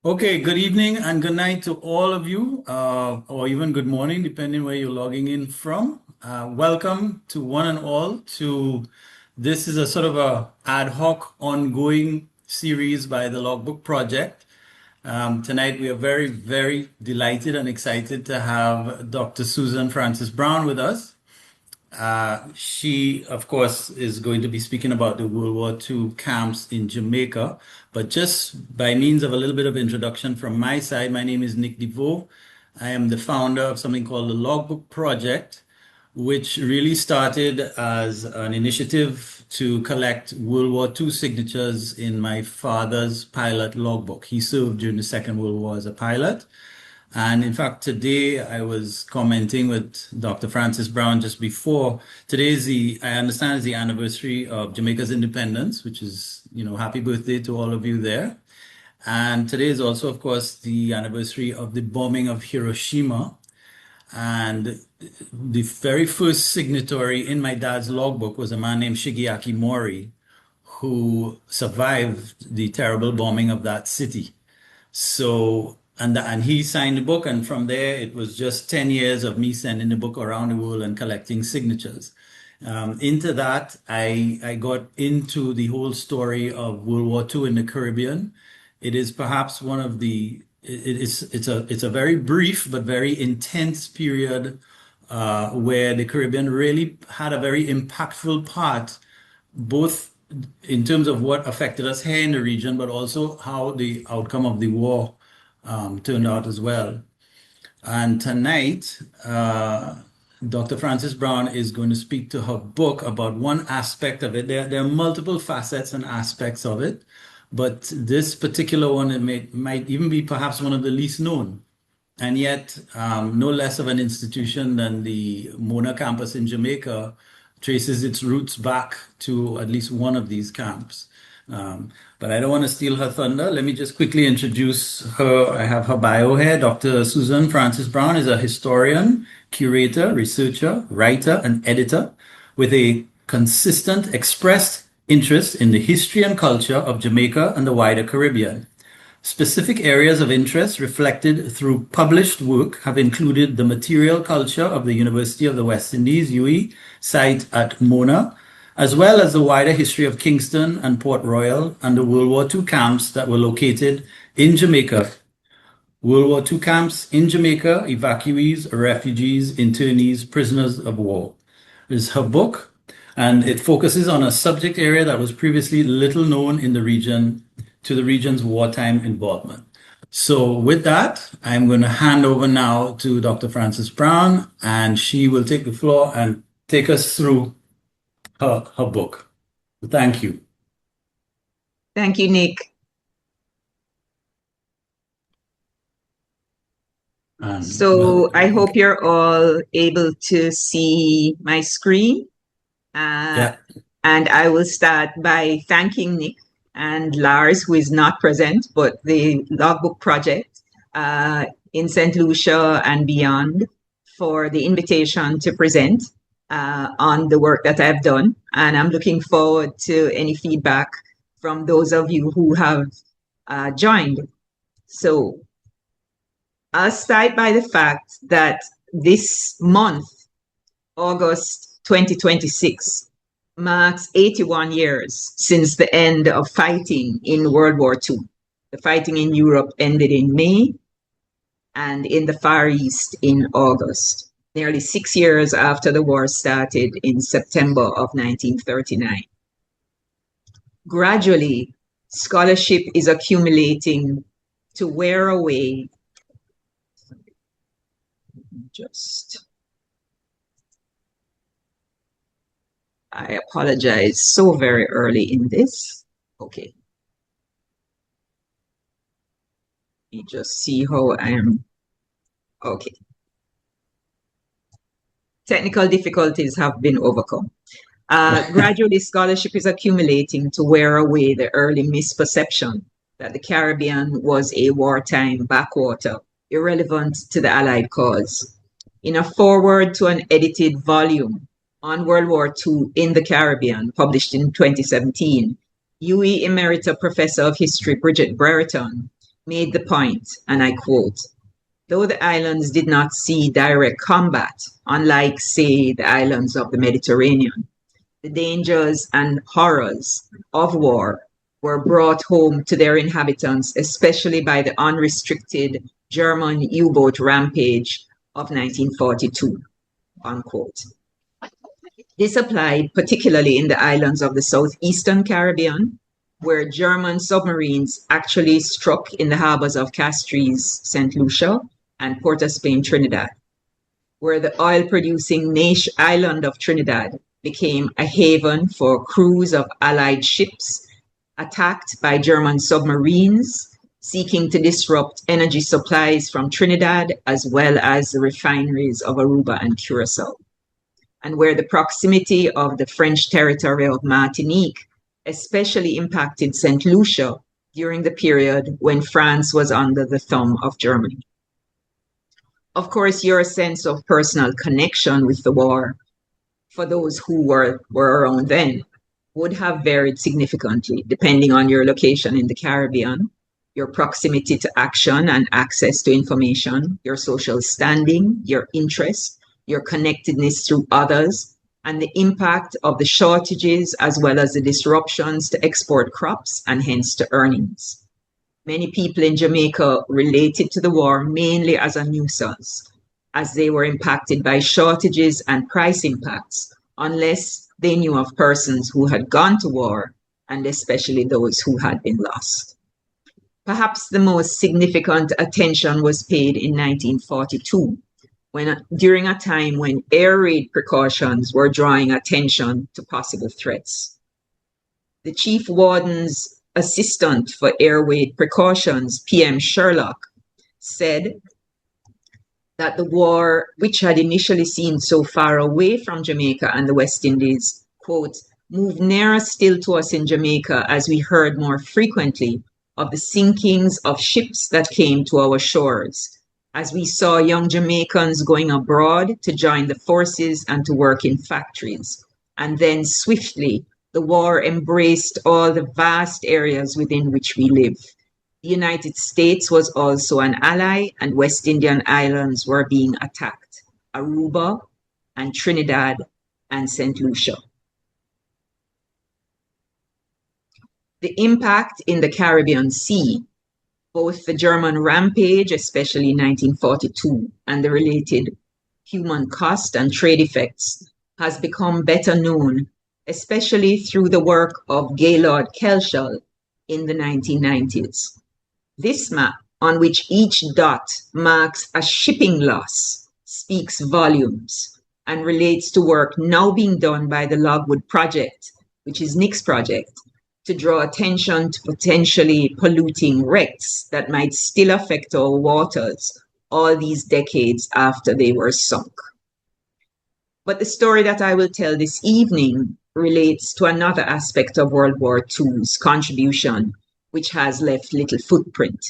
Okay, good evening and good night to all of you, or even good morning, depending where you're logging in from. Welcome to one and all to this is a sort of a ad hoc ongoing series by the Logbook Project. Tonight we are very, very delighted and excited to have Dr. Suzanne Francis-Brown with us. She, of course, is going to be speaking about the World War II camps in Jamaica. But just by means of a little bit of introduction from my side, my name is Nick DeVoe. I am the founder of something called the Logbook Project, which really started as an initiative to collect World War II signatures in my father's pilot logbook. He served during the Second World War as a pilot. And in fact, today I was commenting with Dr. Francis-Brown just before. Today is I understand, is the anniversary of Jamaica's independence, which is, happy birthday to all of you there. And today is also, of course, the anniversary of the bombing of Hiroshima. And the very first signatory in my dad's logbook was a man named Shigeaki Mori, who survived the terrible bombing of that city. So, and he signed the book, and from there it was just 10 years of me sending the book around the world and collecting signatures. Into that, I got into the whole story of World War II in the Caribbean. It is perhaps one of the it's a very brief but very intense period where the Caribbean really had a very impactful part, both in terms of what affected us here in the region, but also how the outcome of the war turned out as well. And tonight, Dr. Francis-Brown is going to speak to her book about one aspect of it. There are multiple facets and aspects of it, but this particular one might even be perhaps one of the least known. And yet, no less of an institution than the Mona campus in Jamaica traces its roots back to at least one of these camps. But I don't want to steal her thunder. Let me just quickly introduce her. I have her bio here. Dr. Suzanne Francis-Brown is a historian, curator, researcher, writer, and editor with a consistent expressed interest in the history and culture of Jamaica and the wider Caribbean. Specific areas of interest reflected through published work have included the material culture of the University of the West Indies, UWI, site at Mona, as well as the wider history of Kingston and Port Royal and the World War II camps that were located in Jamaica. World War II camps in Jamaica, evacuees, refugees, internees, prisoners of war. This is her book, and it focuses on a subject area that was previously little known in the region to the region's wartime involvement. So with that, I'm going to hand over now to Dr. Francis-Brown, and she will take the floor and take us through her book. Thank you. Thank you, Nick. So I hope you're all able to see my screen. Yeah. And I will start by thanking Nick and Lars, who is not present, but the Logbook Project in St. Lucia and beyond, for the invitation to present on the work that I've done. And I'm looking forward to any feedback from those of you who have joined. So I'll start by the fact that this month, August 2026, marks 81 years since the end of fighting in World War II. The fighting in Europe ended in May and in the Far East in August, nearly 6 years after the war started in September of 1939. Gradually, scholarship is accumulating to wear away I apologize, so very early in this. Okay. You just see how I am. Okay. Technical difficulties have been overcome. Gradually, scholarship is accumulating to wear away the early misperception that the Caribbean was a wartime backwater, irrelevant to the Allied cause. In a foreword to an edited volume on World War II in the Caribbean, published in 2017, UWI Emerita Professor of History Bridget Brereton made the point, and I quote, "Though the islands did not see direct combat, unlike, say, the islands of the Mediterranean, the dangers and horrors of war were brought home to their inhabitants, especially by the unrestricted German U-boat rampage of 1942, unquote. This applied particularly in the islands of the southeastern Caribbean, where German submarines actually struck in the harbors of Castries, St. Lucia, and Port of Spain, Trinidad, where the oil-producing island of Trinidad became a haven for crews of Allied ships attacked by German submarines seeking to disrupt energy supplies from Trinidad as well as the refineries of Aruba and Curacao, and where the proximity of the French territory of Martinique especially impacted St. Lucia during the period when France was under the thumb of Germany. Of course, your sense of personal connection with the war, for those who were around then, would have varied significantly depending on your location in the Caribbean, your proximity to action and access to information, your social standing, your interest, your connectedness through others, and the impact of the shortages as well as the disruptions to export crops and hence to earnings. Many people in Jamaica related to the war mainly as a nuisance, as they were impacted by shortages and price impacts, unless they knew of persons who had gone to war, and especially those who had been lost. Perhaps the most significant attention was paid in 1942, during a time when air raid precautions were drawing attention to possible threats. The Chief Warden's Assistant for Air Raid Precautions, PM Sherlock, said that the war, which had initially seemed so far away from Jamaica and the West Indies, quote, moved nearer still to us in Jamaica as we heard more frequently of the sinkings of ships that came to our shores, as we saw young Jamaicans going abroad to join the forces and to work in factories. And then swiftly, the war embraced all the vast areas within which we live. The United States was also an ally, and West Indian islands were being attacked, Aruba and Trinidad and St. Lucia. The impact in the Caribbean Sea, both the German rampage, especially in 1942, and the related human cost and trade effects, has become better known, especially through the work of Gaylord Kelshall in the 1990s. This map, on which each dot marks a shipping loss, speaks volumes and relates to work now being done by the Logwood Project, which is Nick's project, to draw attention to potentially polluting wrecks that might still affect our waters all these decades after they were sunk. But the story that I will tell this evening relates to another aspect of World War II's contribution, which has left little footprint.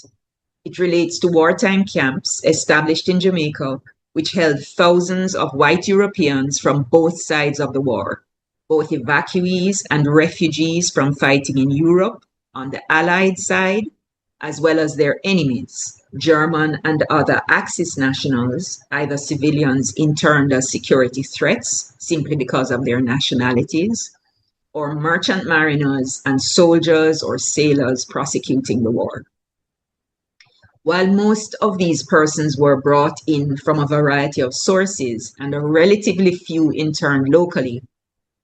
It relates to wartime camps established in Jamaica, which held thousands of white Europeans from both sides of the war, both evacuees and refugees from fighting in Europe on the Allied side, as well as their enemies, German and other Axis nationals, either civilians interned as security threats simply because of their nationalities, or merchant mariners and soldiers or sailors prosecuting the war. While most of these persons were brought in from a variety of sources and a relatively few interned locally,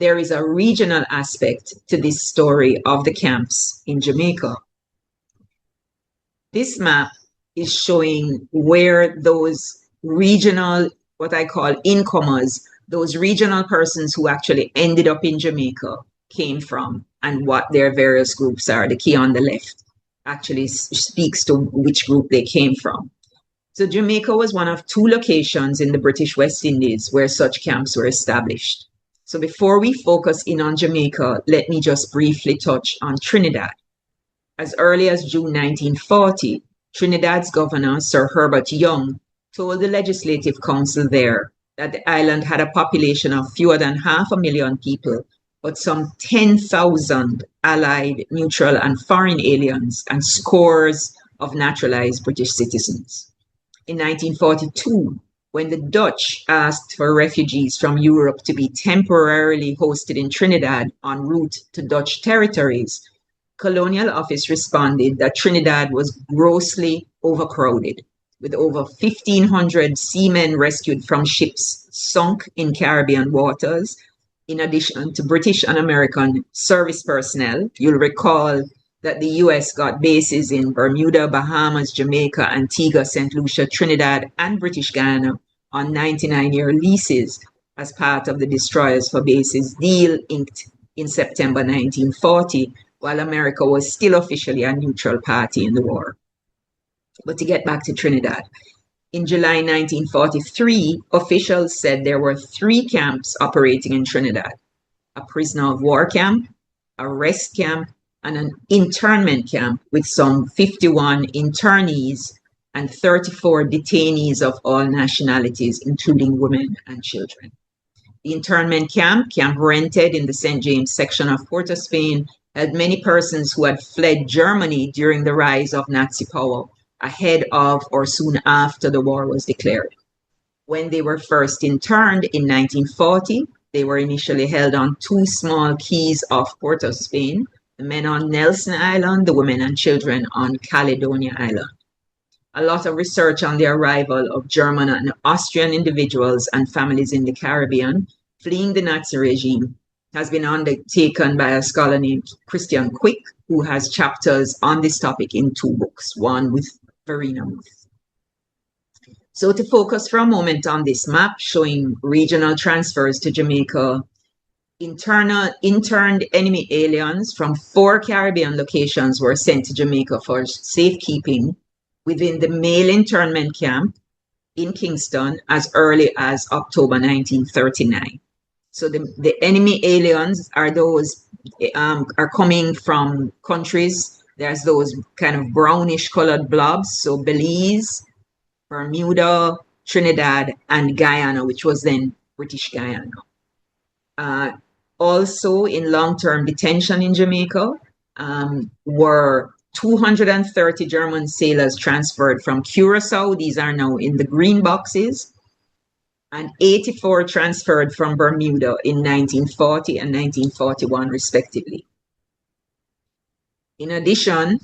there is a regional aspect to this story of the camps in Jamaica. This map is showing where those regional, what I call incomers, those regional persons who actually ended up in Jamaica came from and what their various groups are. The key on the left actually speaks to which group they came from. So Jamaica was one of two locations in the British West Indies where such camps were established. So before we focus in on Jamaica, let me just briefly touch on Trinidad. As early as June 1940, Trinidad's governor, Sir Herbert Young, told the Legislative Council there that the island had a population of fewer than 500,000 people, but some 10,000 allied, neutral, and foreign aliens and scores of naturalized British citizens. In 1942, when the Dutch asked for refugees from Europe to be temporarily hosted in Trinidad en route to Dutch territories, Colonial Office responded that Trinidad was grossly overcrowded, with over 1,500 seamen rescued from ships sunk in Caribbean waters, in addition to British and American service personnel. You'll recall that the US got bases in Bermuda, Bahamas, Jamaica, Antigua, St. Lucia, Trinidad, and British Guiana on 99-year leases as part of the Destroyers for Bases deal inked in September 1940, while America was still officially a neutral party in the war. But to get back to Trinidad, in July 1943, officials said there were 3 camps operating in Trinidad: a prisoner of war camp, a rest camp, and an internment camp with some 51 internees and 34 detainees of all nationalities, including women and children. The internment camp, Camp Rented in the St. James section of Port of Spain, held many persons who had fled Germany during the rise of Nazi power, ahead of or soon after the war was declared. When they were first interned in 1940, they were initially held on 2 small keys off Port of Spain, the men on Nelson Island, the women and children on Caledonia Island. A lot of research on the arrival of German and Austrian individuals and families in the Caribbean fleeing the Nazi regime has been undertaken by a scholar named Christian Quick, who has chapters on this topic in 2 books, one with Verena Muth. So to focus for a moment on this map showing regional transfers to Jamaica, interned enemy aliens from 4 Caribbean locations were sent to Jamaica for safekeeping within the male internment camp in Kingston as early as October 1939. So the enemy aliens are those are coming from countries. There's those kind of brownish colored blobs. So Belize, Bermuda, Trinidad, and Guyana, which was then British Guyana. Also in long-term detention in Jamaica were 230 German sailors transferred from Curacao. These are now in the green boxes. And 84 transferred from Bermuda in 1940 and 1941, respectively. In addition,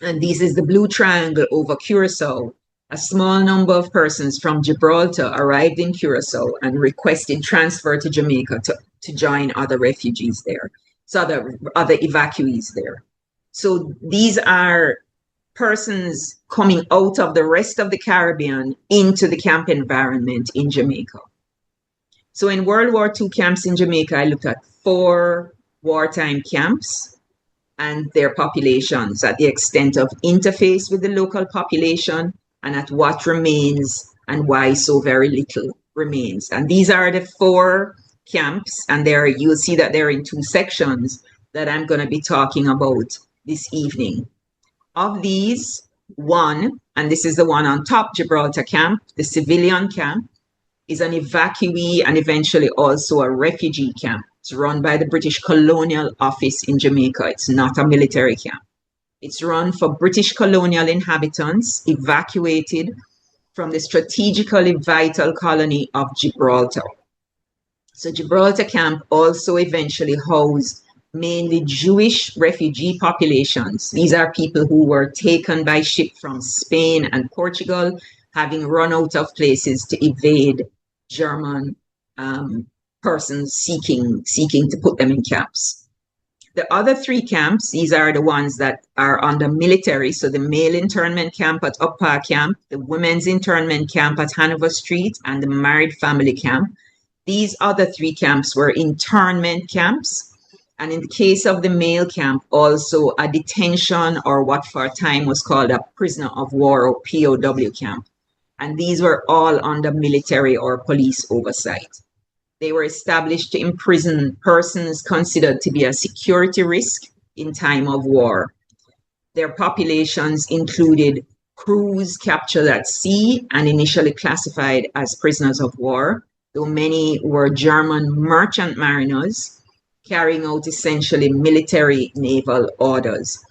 and this is the blue triangle over Curacao, a small number of persons from Gibraltar arrived in Curacao and requested transfer to Jamaica to join other refugees there, so other evacuees there. So these are persons coming out of the rest of the Caribbean into the camp environment in Jamaica. So in World War II camps in Jamaica, I looked at 4 wartime camps and their populations at the extent of interface with the local population and at what remains and why so very little remains. And these are the 4 camps, and you'll see that they're in 2 sections that I'm going to be talking about this evening. Of these, 1, and this is the one on top, Gibraltar camp, the civilian camp, is an evacuee and eventually also a refugee camp. It's run by the British Colonial Office in Jamaica. It's not a military camp. It's run for British colonial inhabitants evacuated from the strategically vital colony of Gibraltar. So Gibraltar camp also eventually housed mainly Jewish refugee populations. These are people who were taken by ship from Spain and Portugal, having run out of places to evade German persons seeking to put them in camps. The other 3 camps, these are the ones that are under military. So the male internment camp at Upper Camp, the women's internment camp at Hanover Street, and the married family camp. These other 3 camps were internment camps. And in the case of the male camp, also a detention, or what for a time was called a prisoner of war or POW camp. And these were all under military or police oversight. They were established to imprison persons considered to be a security risk in time of war. Their populations included crews captured at sea and initially classified as prisoners of war, though many were German merchant mariners carrying out essentially military naval orders.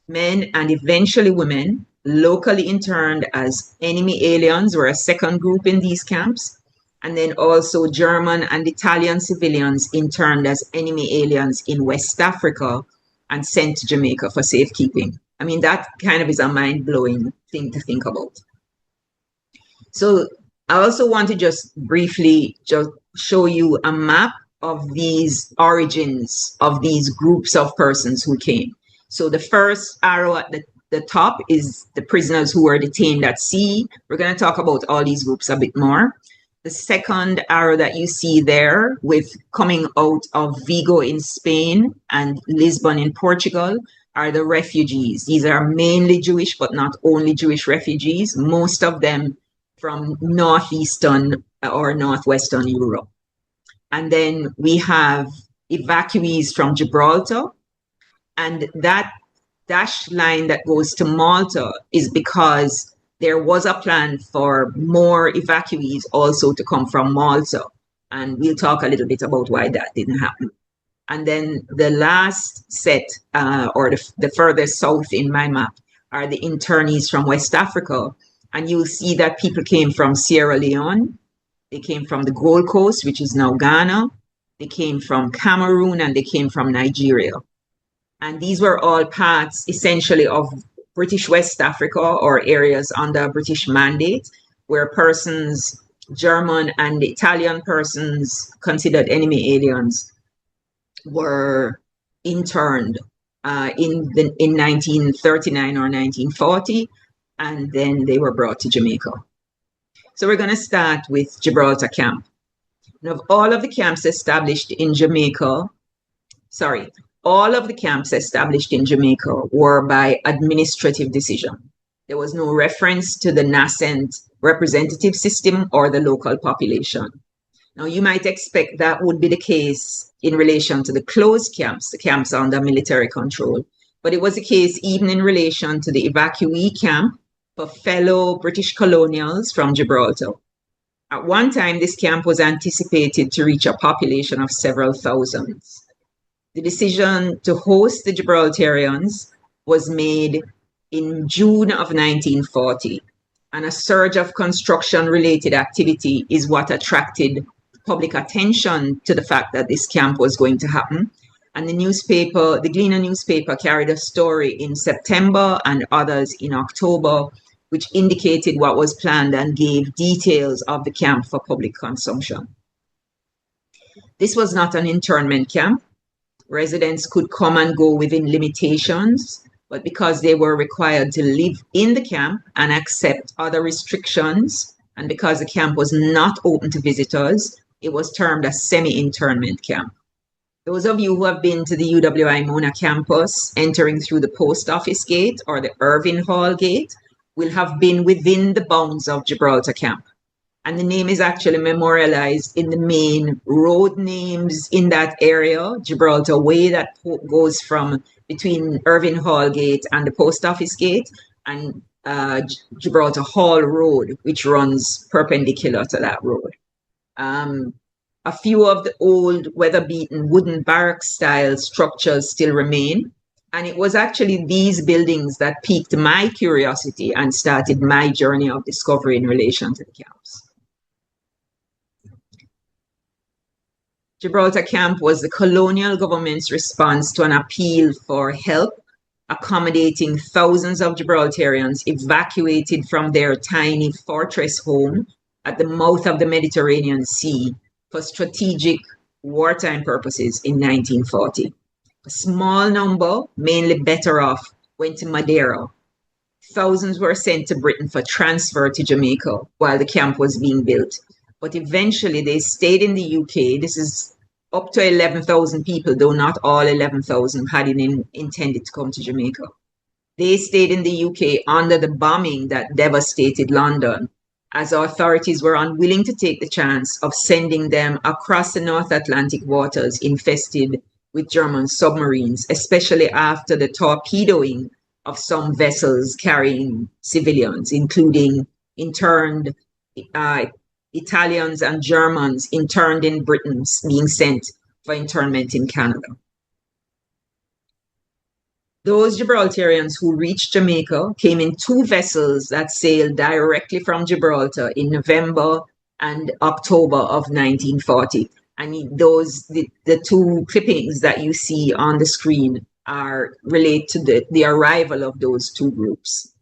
Men and eventually women locally interned as enemy aliens, were a second group in these camps. And then also German and Italian civilians interned as enemy aliens in West Africa and sent to Jamaica for safekeeping. I mean, that kind of is a mind-blowing thing to think about. So I also want to just briefly just show you a map of these origins of these groups of persons who came. So the first arrow at the top is the prisoners who were detained at sea. We're going to talk about all these groups a bit more. The second arrow that you see there with coming out of Vigo in Spain and Lisbon in Portugal are the refugees. These are mainly Jewish, but not only Jewish refugees, most of them from northeastern or northwestern Europe. And then we have evacuees from Gibraltar, and that dashed line that goes to Malta is because there was a plan for more evacuees also to come from Malta. And we'll talk a little bit about why that didn't happen. And then the last set, or the furthest south in my map, are the internees from West Africa. And you'll see that people came from Sierra Leone, they came from the Gold Coast, which is now Ghana, they came from Cameroon, and they came from Nigeria. And these were all parts essentially of British West Africa, or areas under British mandate, where persons, German and Italian persons considered enemy aliens, were interned in 1939 or 1940, and then they were brought to Jamaica. So we're going to start with Gibraltar camp. Now, of all of the camps established in Jamaica, all of the camps established in Jamaica were by administrative decision. There was no reference to the nascent representative system or the local population. Now, you might expect that would be the case in relation to the closed camps, the camps under military control. But it was the case even in relation to the evacuee camp for fellow British colonials from Gibraltar. At one time, this camp was anticipated to reach a population of several thousands. The decision to host the Gibraltarians was made in June of 1940, and a surge of construction-related activity is what attracted public attention to the fact that this camp was going to happen. And the Gleaner newspaper carried a story in September and others in October, which indicated what was planned and gave details of the camp for public consumption. This was not an internment camp. Residents could come and go within limitations, but because they were required to live in the camp and accept other restrictions, and because the camp was not open to visitors, it was termed a semi-internment camp. Those of you who have been to the UWI Mona campus, entering through the post office gate or the Irving Hall gate, will have been within the bounds of Gibraltar camp. And the name is actually memorialized in the main road names in that area, Gibraltar Way, that goes from between Irving Hall Gate and the Post Office Gate, and Gibraltar Hall Road, which runs perpendicular to that road. A few of the old weather-beaten wooden barrack-style structures still remain, and it was actually these buildings that piqued my curiosity and started my journey of discovery in relation to the camps. Gibraltar Camp was the colonial government's response to an appeal for help accommodating thousands of Gibraltarians evacuated from their tiny fortress home at the mouth of the Mediterranean Sea for strategic wartime purposes in 1940. A small number, mainly better off, went to Madeira. Thousands were sent to Britain for transfer to Jamaica while the camp was being built. But eventually they stayed in the UK. This is up to 11,000 people, though not all 11,000 had intended to come to Jamaica. They stayed in the UK under the bombing that devastated London, as authorities were unwilling to take the chance of sending them across the North Atlantic waters infested with German submarines, especially after the torpedoing of some vessels carrying civilians, including interned Italians and Germans interned in Britain being sent for internment in Canada. Those Gibraltarians who reached Jamaica came in two vessels that sailed directly from Gibraltar in November and October of 1940. And the two clippings that you see on the screen relate to the arrival of those two groups.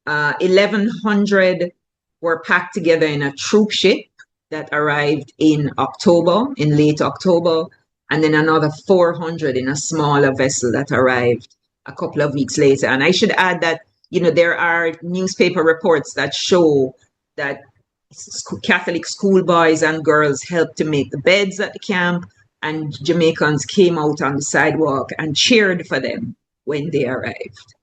1,100 were packed together in a troop ship that arrived in late October, and then another 400 in a smaller vessel that arrived a couple of weeks later. And I should add that, there are newspaper reports that show that Catholic schoolboys and girls helped to make the beds at the camp, and Jamaicans came out on the sidewalk and cheered for them when they arrived.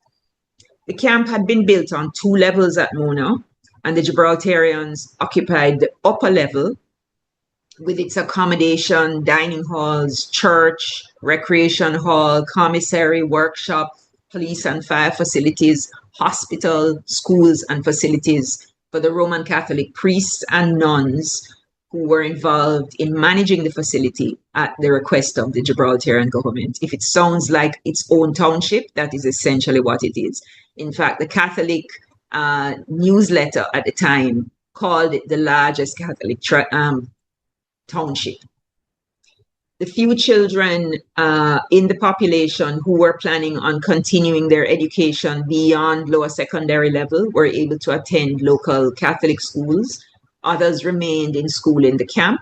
The camp had been built on 2 levels at Mona, and the Gibraltarians occupied the upper level with its accommodation, dining halls, church, recreation hall, commissary, workshop, police and fire facilities, hospital, schools, and facilities for the Roman Catholic priests and nuns who were involved in managing the facility at the request of the Gibraltarian government. If it sounds like its own township, that is essentially what it is. In fact, the Catholic newsletter at the time called it the largest Catholic township. The few children in the population who were planning on continuing their education beyond lower secondary level were able to attend local Catholic schools. Others remained in school in the camp,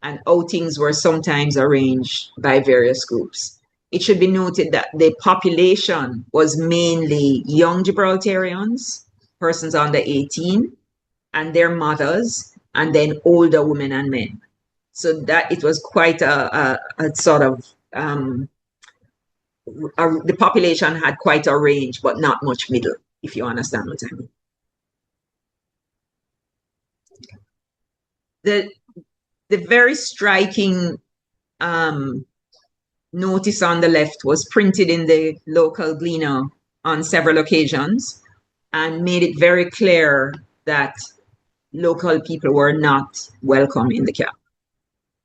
and outings were sometimes arranged by various groups. It should be noted that the population was mainly young Gibraltarians, persons under 18, and their mothers, and then older women and men. So that it was quite a sort of, the population had quite a range, but not much middle, if you understand what I mean. The very striking notice on the left was printed in the local Gleaner on several occasions and made it very clear that local people were not welcome in the camp.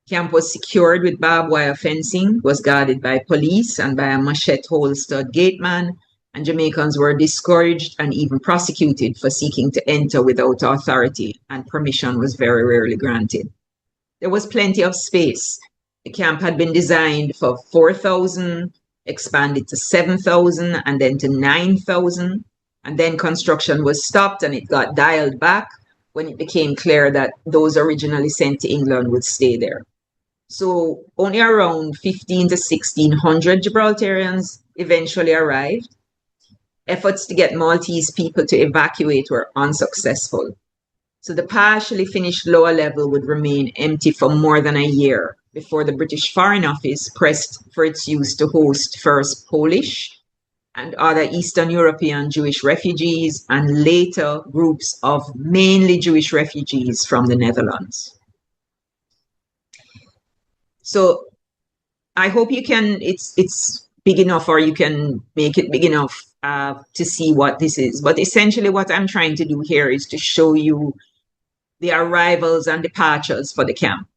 Camp was secured with barbed wire fencing, was guarded by police and by a machete-holstered gateman, and Jamaicans were discouraged and even prosecuted for seeking to enter without authority, and permission was very rarely granted. There was plenty of space. The camp had been designed for 4,000, expanded to 7,000, and then to 9,000, and then construction was stopped and it got dialed back when it became clear that those originally sent to England would stay there. So only around 15 to 1,600 Gibraltarians eventually arrived. Efforts to get Maltese people to evacuate were unsuccessful. So the partially finished lower level would remain empty for more than a year before the British Foreign Office pressed for its use to host first Polish and other Eastern European Jewish refugees, and later groups of mainly Jewish refugees from the Netherlands. So I hope you can, it's big enough, or you can make it big enough to see what this is. But essentially what I'm trying to do here is to show you the arrivals and departures for the camp.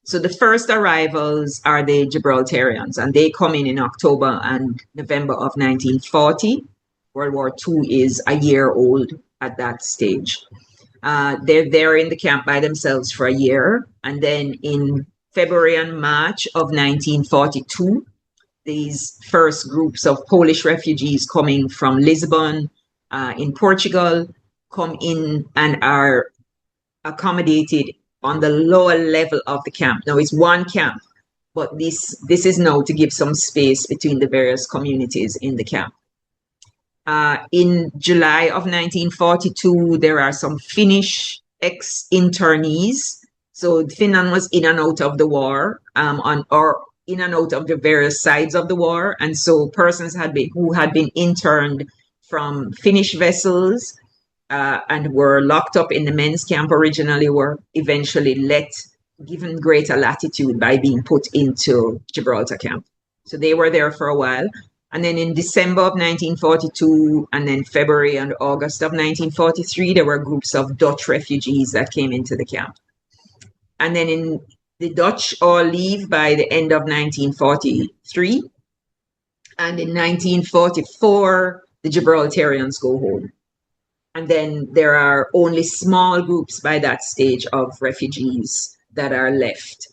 So the first arrivals are the Gibraltarians, and they come in October and November of 1940. World War II is a year old at that stage. They're there in the camp by themselves for a year, and then in February and March of 1942, these first groups of Polish refugees coming from Lisbon in Portugal come in and are accommodated on the lower level of the camp. Now it's one camp, but this is now to give some space between the various communities in the camp. In July of 1942, there are some Finnish ex-internees. So Finland was in and out of the war, or in and out of the various sides of the war. And so persons who had been interned from Finnish vessels and were locked up in the men's camp originally were eventually given greater latitude by being put into Gibraltar camp. So they were there for a while. And then in December of 1942, and then February and August of 1943, there were groups of Dutch refugees that came into the camp. And then the Dutch all leave by the end of 1943. And in 1944, the Gibraltarians go home. And then there are only small groups by that stage of refugees that are left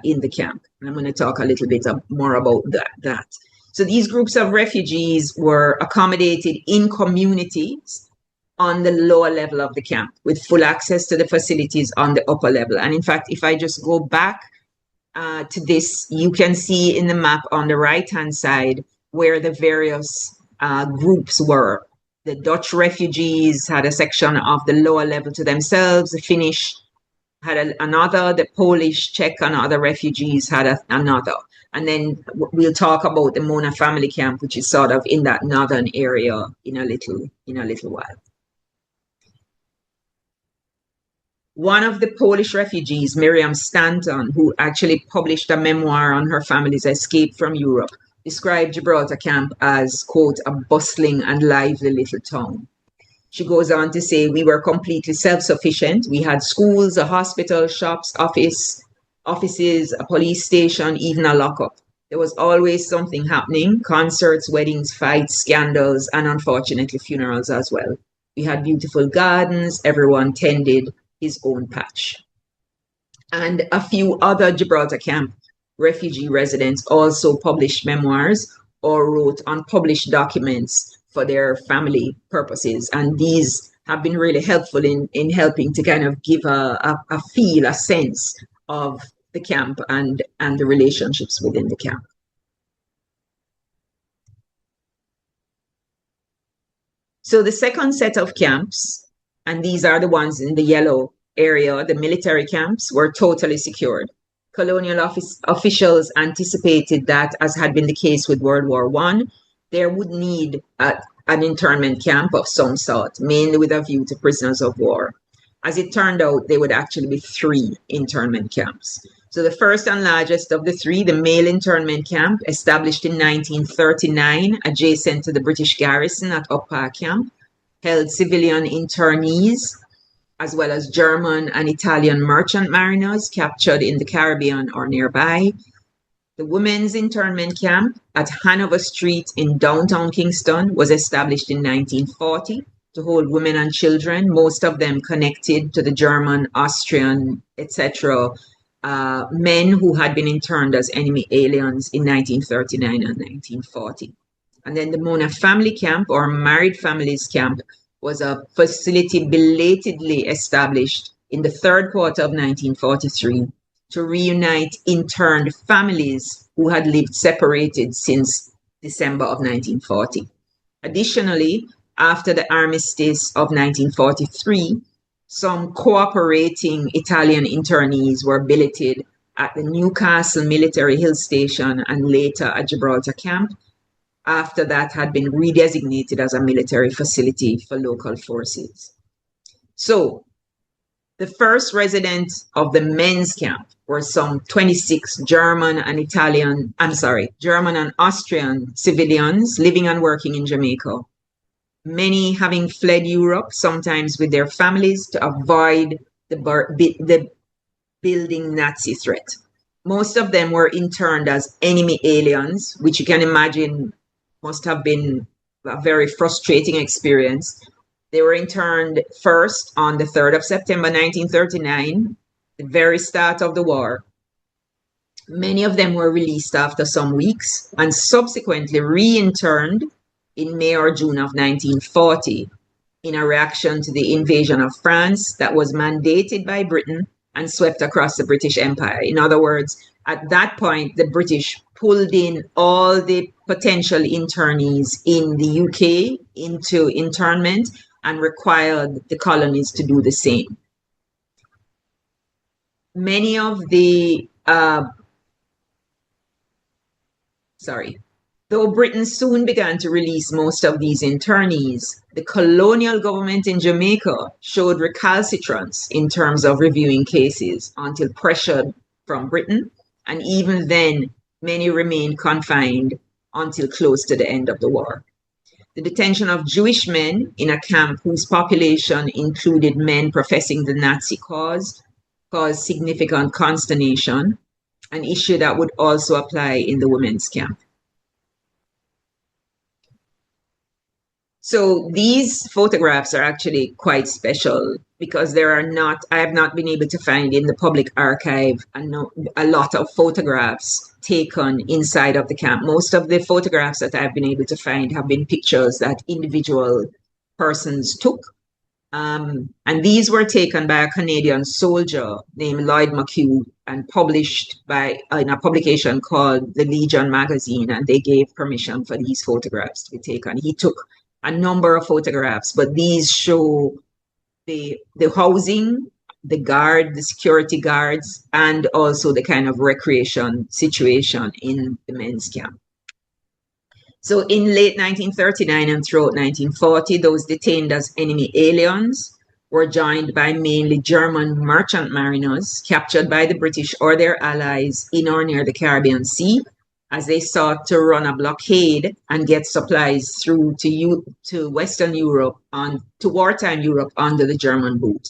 in the camp. And I'm going to talk a little bit more about that. So these groups of refugees were accommodated in communities on the lower level of the camp with full access to the facilities on the upper level. And in fact, if I just go back to this, you can see in the map on the right-hand side where the various groups were. The Dutch refugees had a section of the lower level to themselves. The Finnish had another. The Polish, Czech, and other refugees had another. And then we'll talk about the Mona family camp, which is sort of in that northern area in a little while. One of the Polish refugees, Miriam Stanton, who actually published a memoir on her family's escape from Europe, described Gibraltar camp as, quote, a bustling and lively little town. She goes on to say, we were completely self-sufficient. We had schools, a hospital, shops, offices, a police station, even a lockup. There was always something happening, concerts, weddings, fights, scandals, and unfortunately funerals as well. We had beautiful gardens. Everyone tended his own patch. And a few other Gibraltar camp refugee residents also published memoirs or wrote unpublished documents for their family purposes. And these have been really helpful in helping to kind of give a feel, a sense of the camp and the relationships within the camp. So the second set of camps, and these are the ones in the yellow area, the military camps, were totally secured. Colonial officials anticipated that, as had been the case with World War I, there would need an internment camp of some sort, mainly with a view to prisoners of war. As it turned out, there would actually be 3 internment camps. So the first and largest of the 3, the male internment camp, established in 1939, adjacent to the British garrison at Upper Camp, held civilian internees, as well as German and Italian merchant mariners captured in the Caribbean or nearby. The women's internment camp at Hanover Street in downtown Kingston was established in 1940 to hold women and children, most of them connected to the German, Austrian, etc., men who had been interned as enemy aliens in 1939 and 1940. And then the Mona family camp, or married families camp, was a facility belatedly established in the third quarter of 1943 to reunite interned families who had lived separated since December of 1940. Additionally, after the armistice of 1943, some cooperating Italian internees were billeted at the Newcastle Military Hill Station and later at Gibraltar Camp, after that had been redesignated as a military facility for local forces. So, the first residents of the men's camp were some 26 German and Austrian civilians living and working in Jamaica, many having fled Europe, sometimes with their families, to avoid the building Nazi threat. Most of them were interned as enemy aliens, which you can imagine must have been a very frustrating experience. They were interned first on the 3rd of September 1939, the very start of the war. Many of them were released after some weeks and subsequently re-interned in May or June of 1940 in a reaction to the invasion of France that was mandated by Britain and swept across the British Empire. In other words, at that point, the British pulled in all the potential internees in the UK into internment and required the colonies to do the same. Many of the, though Britain soon began to release most of these internees, the colonial government in Jamaica showed recalcitrance in terms of reviewing cases until pressured from Britain, and even then, many remained confined until close to the end of the war. The detention of Jewish men in a camp whose population included men professing the Nazi cause caused significant consternation, an issue that would also apply in the women's camp. So these photographs are actually quite special because I have not been able to find in the public archive a lot of photographs taken inside of the camp. Most of the photographs that I've been able to find have been pictures that individual persons took. And these were taken by a Canadian soldier named Lloyd McHugh and published in a publication called the Legion magazine, and they gave permission for these photographs to be taken. He took a number of photographs, but these show the housing, the security guards, and also the kind of recreation situation in the men's camp. So in late 1939 and throughout 1940, those detained as enemy aliens were joined by mainly German merchant mariners captured by the British or their allies in or near the Caribbean Sea as they sought to run a blockade and get supplies through to Western Europe, to wartime Europe under the German boot.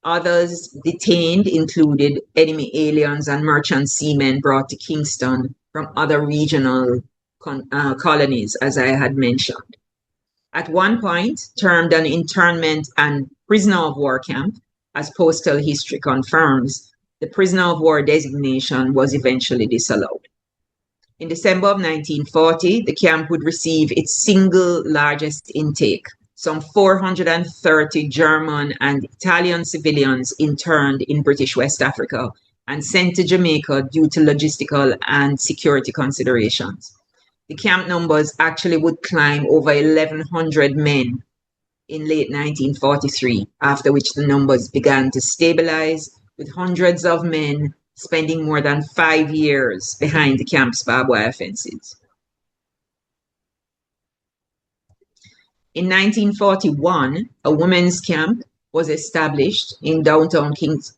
Others detained included enemy aliens and merchant seamen brought to Kingston from other regional colonies, as I had mentioned. At one point, termed an internment and prisoner of war camp, as postal history confirms, the prisoner of war designation was eventually disallowed. In December of 1940, the camp would receive its single largest intake. Some 430 German and Italian civilians interned in British West Africa and sent to Jamaica due to logistical and security considerations. The camp numbers actually would climb over 1,100 men in late 1943, after which the numbers began to stabilize, with hundreds of men spending more than 5 years behind the camp's barbed wire fences. In 1941, a women's camp was established in downtown Kingston.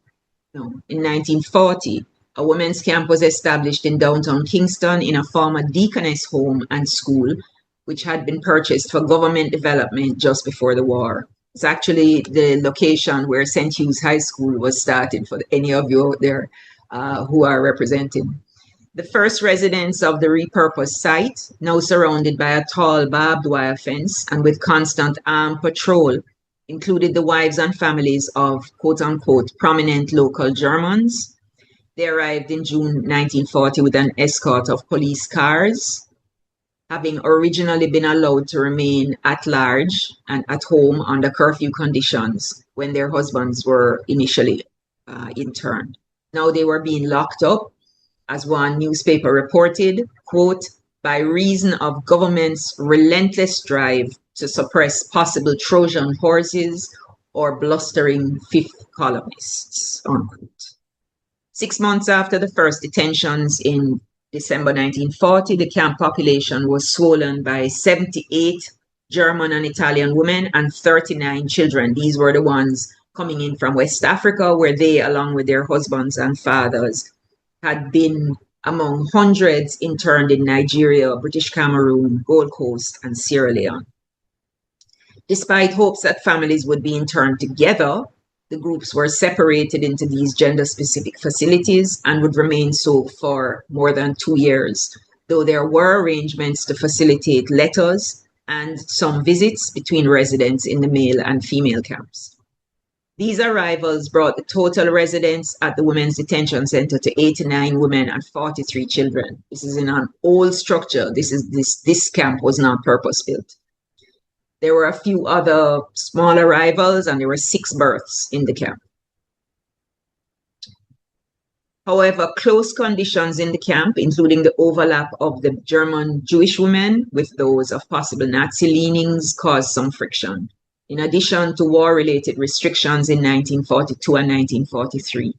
In 1940, a women's camp was established in downtown Kingston in a former deaconess home and school, which had been purchased for government development just before the war. It's actually the location where St. Hugh's High School was started, for any of you out there who are represented. The first residents of the repurposed site, now surrounded by a tall barbed wire fence and with constant armed patrol, included the wives and families of quote-unquote prominent local Germans. They arrived in June 1940 with an escort of police cars, having originally been allowed to remain at large and at home under curfew conditions when their husbands were initially interned. Now they were being locked up, as one newspaper reported, quote, by reason of government's relentless drive to suppress possible Trojan horses or blustering fifth columnists, unquote. 6 months after the first detentions in December 1940, the camp population was swollen by 78 German and Italian women and 39 children. These were the ones coming in from West Africa, where they, along with their husbands and fathers, had been among hundreds interned in Nigeria, British Cameroon, Gold Coast, and Sierra Leone. Despite hopes that families would be interned together, the groups were separated into these gender-specific facilities and would remain so for more than 2 years, though there were arrangements to facilitate letters and some visits between residents in the male and female camps. These arrivals brought the total residents at the Women's Detention Center to 89 women and 43 children. This is in an old structure. This camp was not purpose-built. There were a few other small arrivals, and there were 6 births in the camp. However, close conditions in the camp, including the overlap of the German Jewish women with those of possible Nazi leanings, caused some friction, in addition to war-related restrictions in 1942 and 1943.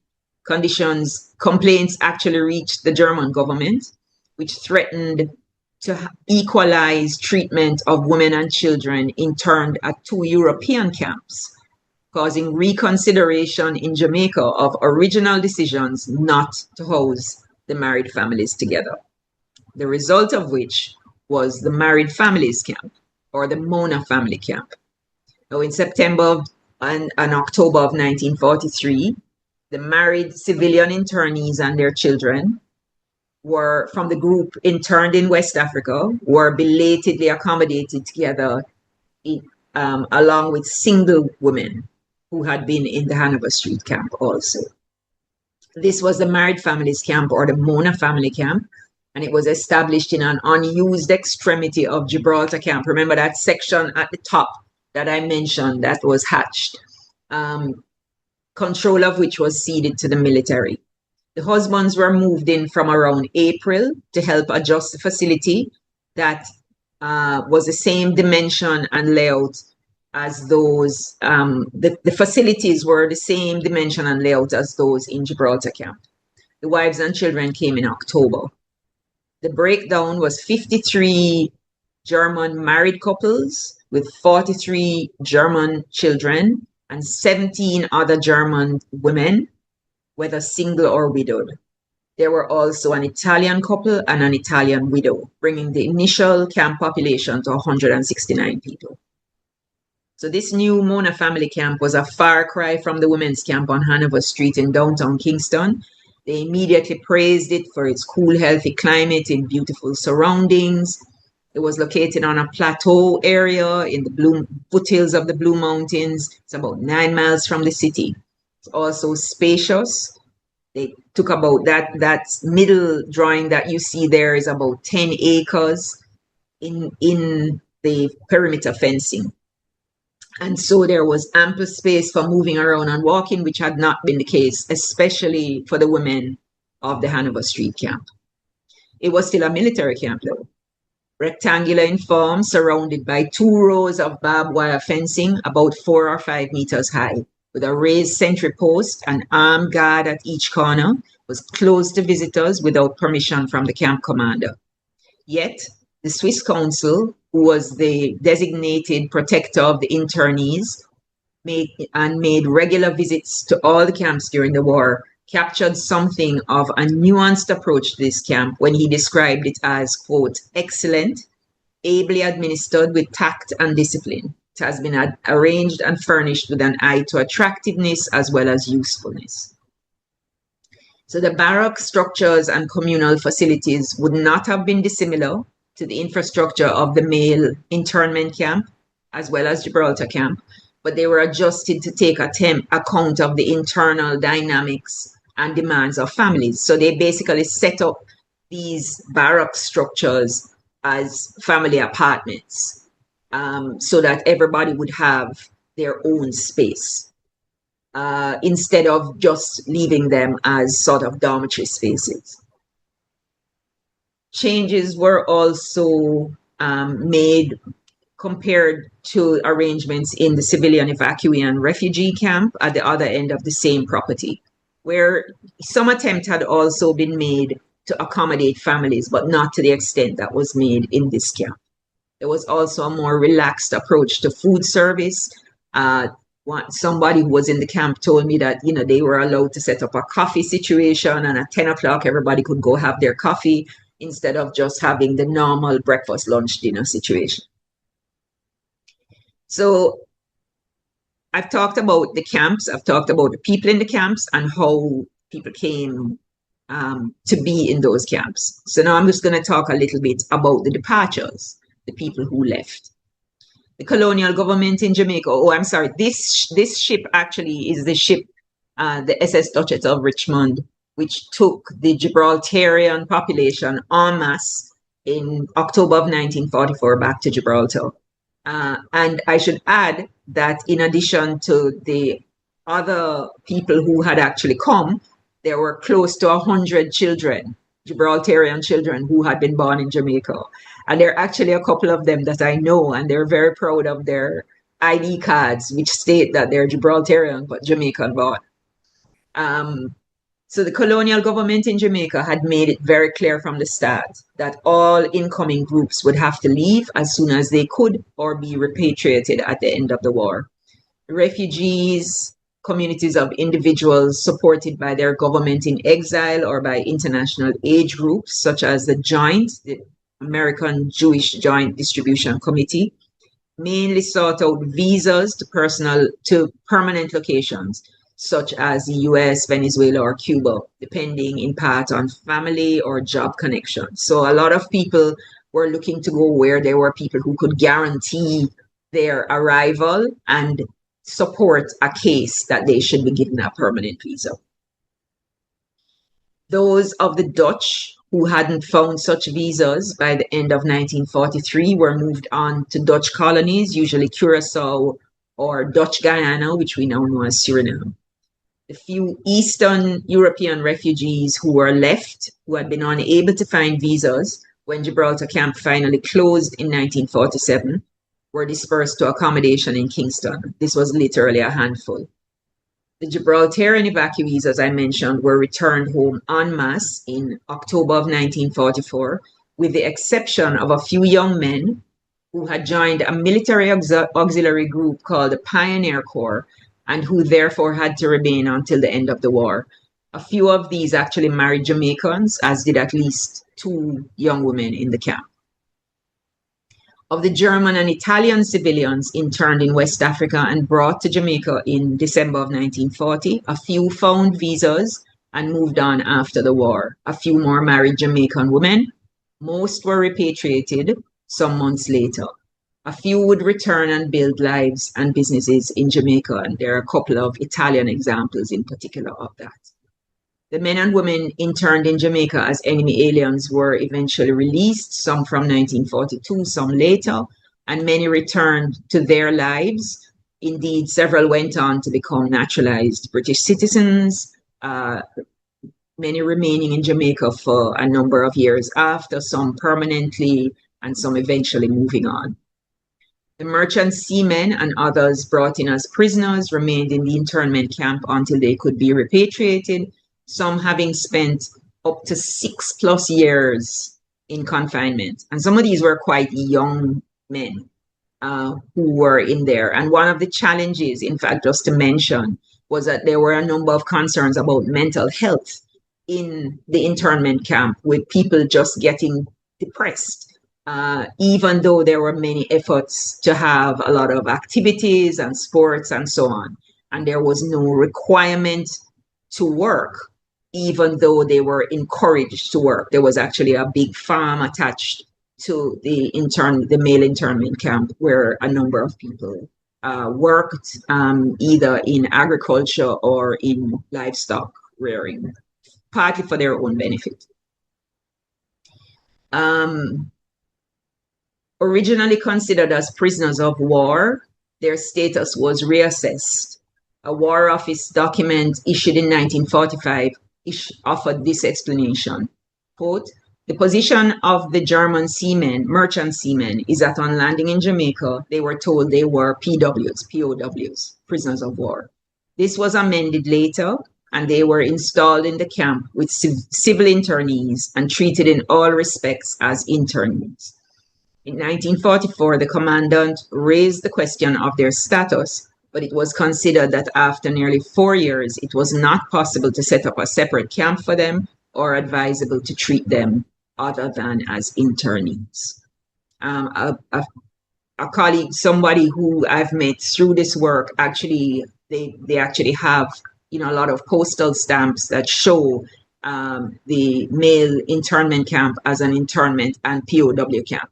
Complaints actually reached the German government, which threatened to equalize treatment of women and children interned at 2 European camps, causing reconsideration in Jamaica of original decisions not to house the married families together. The result of which was the Married Families Camp, or the Mona Family Camp. Now, in September and October of 1943, the married civilian internees and their children were from the group interned in West Africa were belatedly accommodated together along with single women who had been in the Hanover Street camp also. This was the Married Families Camp, or the Mona Family Camp, and it was established in an unused extremity of Gibraltar Camp. Remember that section at the top that I mentioned that was hatched, control of which was ceded to the military. The husbands were moved in from around April to help adjust the facility that was the same dimension and layout as those, the facilities were the same dimension and layout as those in Gibraltar Camp. The wives and children came in October. The breakdown was 53 German married couples with 43 German children and 17 other German women, whether single or widowed. There were also an Italian couple and an Italian widow, bringing the initial camp population to 169 people. So this new Mona Family Camp was a far cry from the women's camp on Hanover Street in downtown Kingston. They immediately praised it for its cool, healthy climate and beautiful surroundings. It was located on a plateau area in the foothills of the Blue Mountains. It's about 9 miles from the city. It's also spacious. They took about that middle drawing that you see there is about 10 acres in the perimeter fencing. And so there was ample space for moving around and walking, which had not been the case, especially for the women of the Hanover Street camp. It was still a military camp, though. Rectangular in form, surrounded by 2 rows of barbed wire fencing about 4 or 5 meters high, with a raised sentry post and armed guard at each corner, was closed to visitors without permission from the camp commander. Yet, the Swiss Council, who was the designated protector of the internees, made regular visits to all the camps during the war, captured something of a nuanced approach to this camp when he described it as, quote, excellent, ably administered with tact and discipline. It has been arranged and furnished with an eye to attractiveness as well as usefulness. So the barrack structures and communal facilities would not have been dissimilar to the infrastructure of the male internment camp, as well as Gibraltar camp, but they were adjusted to take account of the internal dynamics and demands of families. So they basically set up these barrack structures as family apartments, so that everybody would have their own space, instead of just leaving them as sort of dormitory spaces. Changes were also made compared to arrangements in the civilian evacuee and refugee camp at the other end of the same property, where some attempt had also been made to accommodate families, but not to the extent that was made in this camp. There was also a more relaxed approach to food service. Somebody who was in the camp told me that, they were allowed to set up a coffee situation, and at 10 o'clock, everybody could go have their coffee instead of just having the normal breakfast, lunch, dinner situation. So I've talked about the camps, I've talked about the people in the camps and how people came to be in those camps. So now I'm just going to talk a little bit about the departures, the people who left. The colonial government in Jamaica, this ship actually is the ship, the SS Duchess of Richmond, which took the Gibraltarian population en masse in October of 1944 back to Gibraltar. And I should add that in addition to the other people who had actually come, there were close to 100 children, Gibraltarian children who had been born in Jamaica. And there are actually a couple of them that I know, and they're very proud of their ID cards, which state that they're Gibraltarian but Jamaican born. So the colonial government in Jamaica had made it very clear from the start that all incoming groups would have to leave as soon as they could or be repatriated at the end of the war. Refugees, communities of individuals supported by their government in exile or by international aid groups such as the JOINT, the American Jewish Joint Distribution Committee, mainly sought out visas to permanent locations such as the US, Venezuela, or Cuba, depending in part on family or job connections. So a lot of people were looking to go where there were people who could guarantee their arrival and support a case that they should be given a permanent visa. Those of the Dutch who hadn't found such visas by the end of 1943 were moved on to Dutch colonies, usually Curacao or Dutch Guyana, which we now know as Suriname. The few Eastern European refugees who were left, who had been unable to find visas when Gibraltar camp finally closed in 1947, were dispersed to accommodation in Kingston. This was literally a handful. The Gibraltarian evacuees, as I mentioned, were returned home en masse in October of 1944, with the exception of a few young men who had joined a military auxiliary group called the Pioneer Corps and who therefore had to remain until the end of the war. A few of these actually married Jamaicans, as did at least 2 young women in the camp. Of the German and Italian civilians interned in West Africa and brought to Jamaica in December of 1940, a few found visas and moved on after the war. A few more married Jamaican women. Most were repatriated some months later. A few would return and build lives and businesses in Jamaica, and there are a couple of Italian examples in particular of that. The men and women interned in Jamaica as enemy aliens were eventually released, some from 1942, some later, and many returned to their lives. Indeed, several went on to become naturalized British citizens, many remaining in Jamaica for a number of years after, some permanently, and some eventually moving on. The merchant seamen and others brought in as prisoners remained in the internment camp until they could be repatriated, some having spent up to 6+ years in confinement. And some of these were quite young men who were in there. And one of the challenges, in fact, just to mention, was that there were a number of concerns about mental health in the internment camp, with people just getting depressed, even though there were many efforts to have a lot of activities and sports and so on. And there was no requirement to work, even though they were encouraged to work. There was actually a big farm attached to the male internment camp where a number of people worked either in agriculture or in livestock rearing, partly for their own benefit. Originally considered as prisoners of war, their status was reassessed. A War Office document issued in 1945 offered this explanation. Quote, "The position of the German seamen, merchant seamen, is that on landing in Jamaica, they were told they were POWs, prisoners of war. This was amended later, and they were installed in the camp with civil internees and treated in all respects as internees. In 1944, the commandant raised the question of their status, but it was considered that after nearly 4 years, it was not possible to set up a separate camp for them or advisable to treat them other than as internees." A colleague, somebody who I've met through this work, actually, they actually have, a lot of postal stamps that show the male internment camp as an internment and POW camp.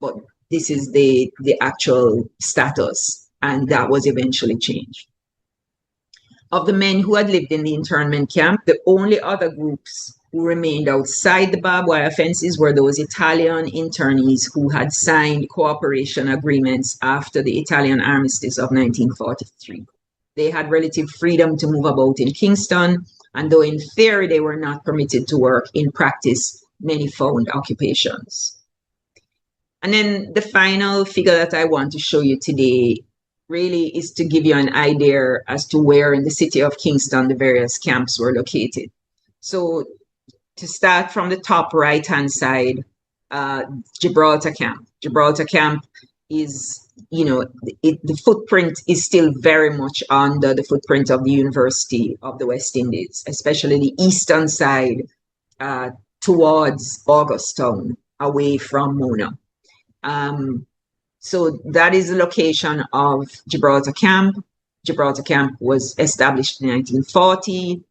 But this is the actual status, and that was eventually changed. Of the men who had lived in the internment camp, the only other groups who remained outside the barbed wire fences were those Italian internees who had signed cooperation agreements after the Italian armistice of 1943. They had relative freedom to move about in Kingston, and though in theory they were not permitted to work, in practice, many found occupations. And then the final figure that I want to show you today really is to give you an idea as to where in the city of Kingston the various camps were located. So to start from the top right-hand side, Gibraltar camp. Gibraltar camp is, the footprint is still very much under the footprint of the University of the West Indies, especially the eastern side towards Augustown, away from Mona. So that is the location of Gibraltar camp. Gibraltar camp was established in 1940.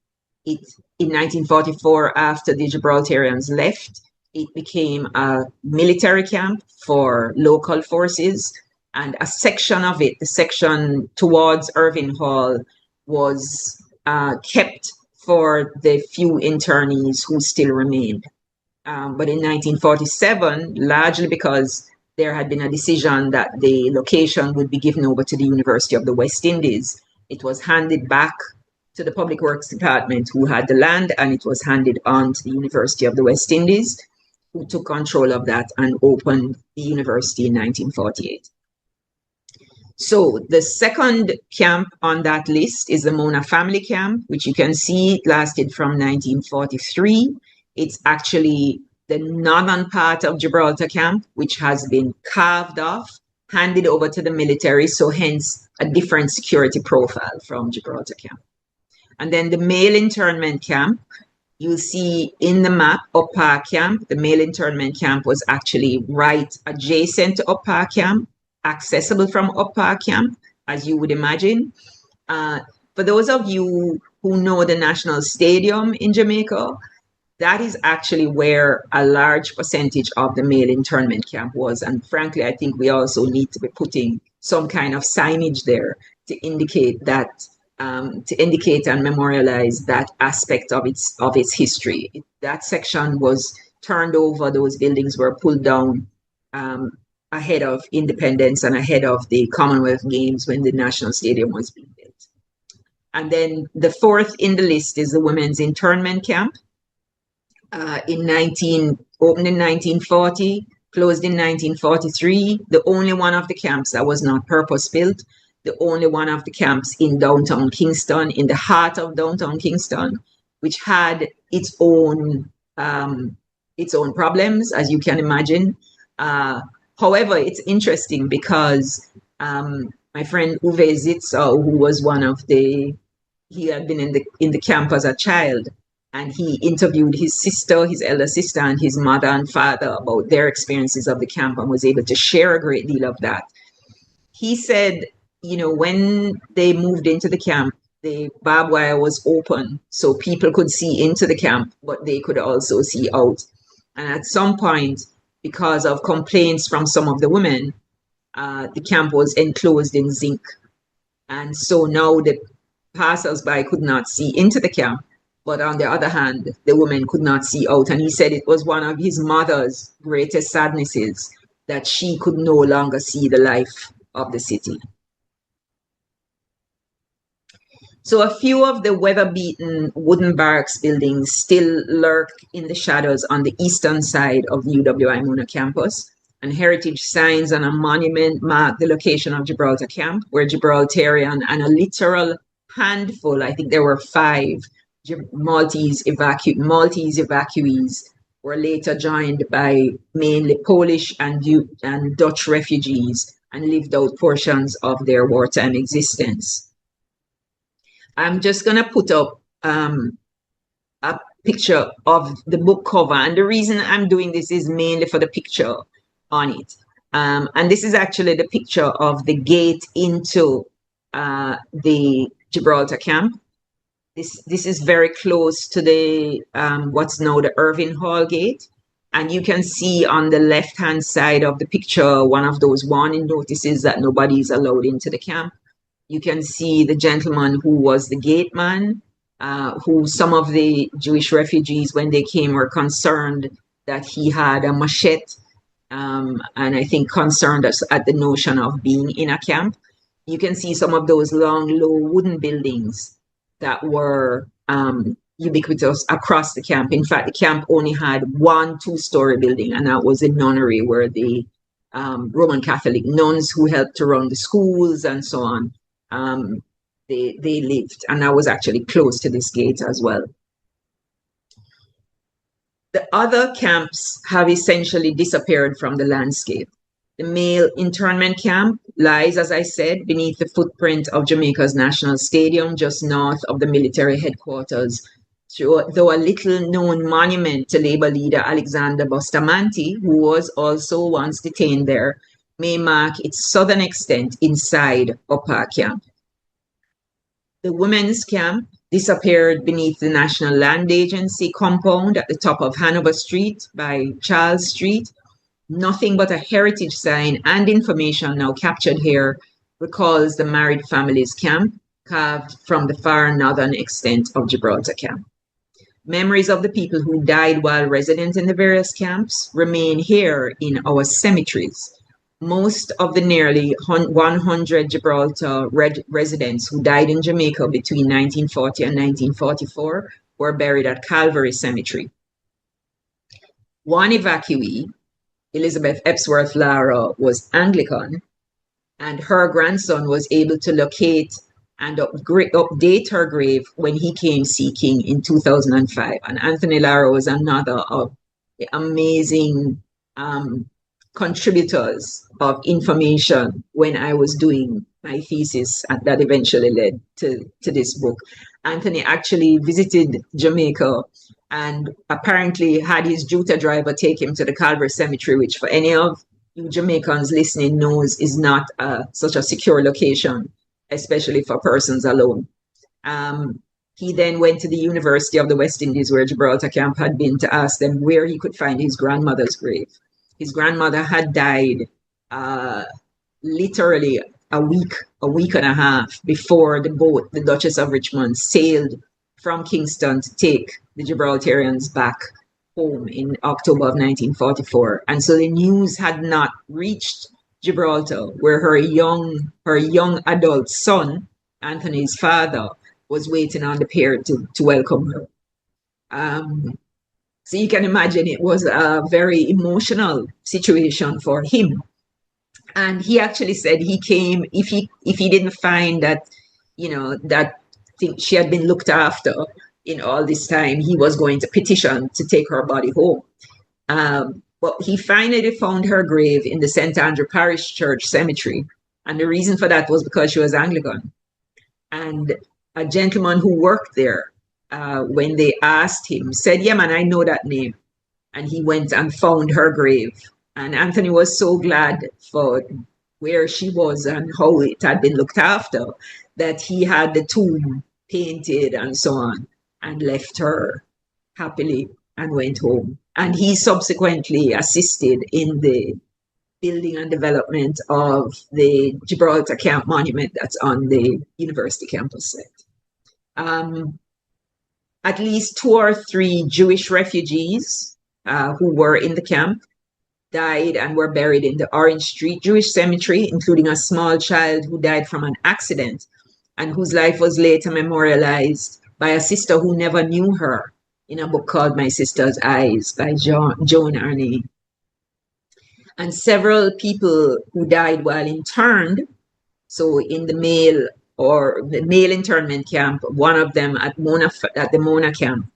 In 1944, after the Gibraltarians left, it became a military camp for local forces. And a section of it, the section towards Irving Hall, was kept for the few internees who still remained. But in 1947, largely because there had been a decision that the location would be given over to the University of the West Indies, it was handed back to the Public Works Department, who had the land, and it was handed on to the University of the West Indies, who took control of that and opened the university in 1948. So the second camp on that list is the Mona Family Camp, which you can see lasted from 1943. It's actually the northern part of Gibraltar Camp, which has been carved off, handed over to the military, so hence a different security profile from Gibraltar Camp. And then the male internment camp, you'll see in the map Up Park Camp. The male internment camp was actually right adjacent to Up Park Camp, accessible from Up Park Camp, as you would imagine. For those of you who know the National Stadium in Jamaica, that is actually where a large percentage of the male internment camp was. And frankly, I think we also need to be putting some kind of signage there to indicate that, to indicate and memorialize that aspect of its history. That section was turned over; those buildings were pulled down ahead of independence and ahead of the Commonwealth Games when the National Stadium was being built. And then the fourth in the list is the women's internment camp. Opened in 1940, closed in 1943, the only one of the camps that was not purpose-built, the only one of the camps in downtown Kingston, in the heart of downtown Kingston, which had its own problems, as you can imagine. However, it's interesting because my friend Uwe Zitzer, who was he had been in the camp as a child, and he interviewed his sister, his elder sister, and his mother and father about their experiences of the camp and was able to share a great deal of that. He said, when they moved into the camp, the barbed wire was open so people could see into the camp, but they could also see out. And at some point, because of complaints from some of the women, the camp was enclosed in zinc. And so now the passers-by could not see into the camp. But on the other hand, the women could not see out. And he said it was one of his mother's greatest sadnesses that she could no longer see the life of the city. So a few of the weather-beaten wooden barracks buildings still lurk in the shadows on the eastern side of the UWI Mona campus. And heritage signs and a monument mark the location of Gibraltar Camp, where Gibraltarian and a literal handful, I think there were 5, Maltese evacuees were later joined by mainly Polish and Dutch refugees and lived out portions of their wartime existence. I'm just going to put up a picture of the book cover, and the reason I'm doing this is mainly for the picture on it. And this is actually the picture of the gate into the Gibraltar Camp. This is very close to the what's now the Irving Hall gate. And you can see on the left-hand side of the picture one of those warning notices that nobody is allowed into the camp. You can see the gentleman who was the gate man, who some of the Jewish refugees, when they came, were concerned that he had a machete, and I think concerned at the notion of being in a camp. You can see some of those long, low wooden buildings that were ubiquitous across the camp. In fact, the camp only had one 2-story building, and that was a nunnery where the Roman Catholic nuns who helped to run the schools and so on, they lived, and that was actually close to this gate as well. The other camps have essentially disappeared from the landscape. The male internment camp lies, as I said, beneath the footprint of Jamaica's National Stadium, just north of the military headquarters. Though a little-known monument to Labour leader Alexander Bustamante, who was also once detained there, may mark its southern extent inside Up Park Camp. The women's camp disappeared beneath the National Land Agency compound at the top of Hanover Street by Charles Street. Nothing but a heritage sign and information now captured here recalls the married families camp carved from the far northern extent of Gibraltar camp. Memories of the people who died while resident in the various camps remain here in our cemeteries. Most of the nearly 100 Gibraltar residents who died in Jamaica between 1940 and 1944 were buried at Calvary Cemetery. One evacuee, Elizabeth Epsworth Lara, was Anglican, and her grandson was able to locate and update her grave when he came seeking in 2005. And Anthony Lara was another of the amazing contributors of information when I was doing my thesis that eventually led to this book. Anthony actually visited Jamaica and apparently had his Juta driver take him to the Calvary Cemetery, which for any of you Jamaicans listening knows is not such a secure location, especially for persons alone. He then went to the University of the West Indies, where Gibraltar camp had been, to ask them where he could find his grandmother's grave. His grandmother had died literally a week and a half before the boat, the Duchess of Richmond, sailed from Kingston to take the Gibraltarians back home in October of 1944. And so the news had not reached Gibraltar, where her young adult son, Anthony's father, was waiting on the pier to welcome her. So you can imagine it was a very emotional situation for him. And he actually said he came, if he didn't find that, that she had been looked after in all this time, he was going to petition to take her body home. But he finally found her grave in the St. Andrew Parish Church Cemetery. And the reason for that was because she was Anglican. And a gentleman who worked there, when they asked him, said, "Yeah, man, I know that name." And he went and found her grave. And Anthony was so glad for where she was and how it had been looked after that he had the tomb painted and so on, and left her happily and went home. And he subsequently assisted in the building and development of the Gibraltar Camp Monument that's on the university campus site. At least 2 or 3 Jewish refugees who were in the camp died and were buried in the Orange Street Jewish Cemetery, including a small child who died from an accident and whose life was later memorialized by a sister who never knew her in a book called My Sister's Eyes by Joan Arnay. And several people who died while interned, so in the male internment camp, one of them at the Mona camp,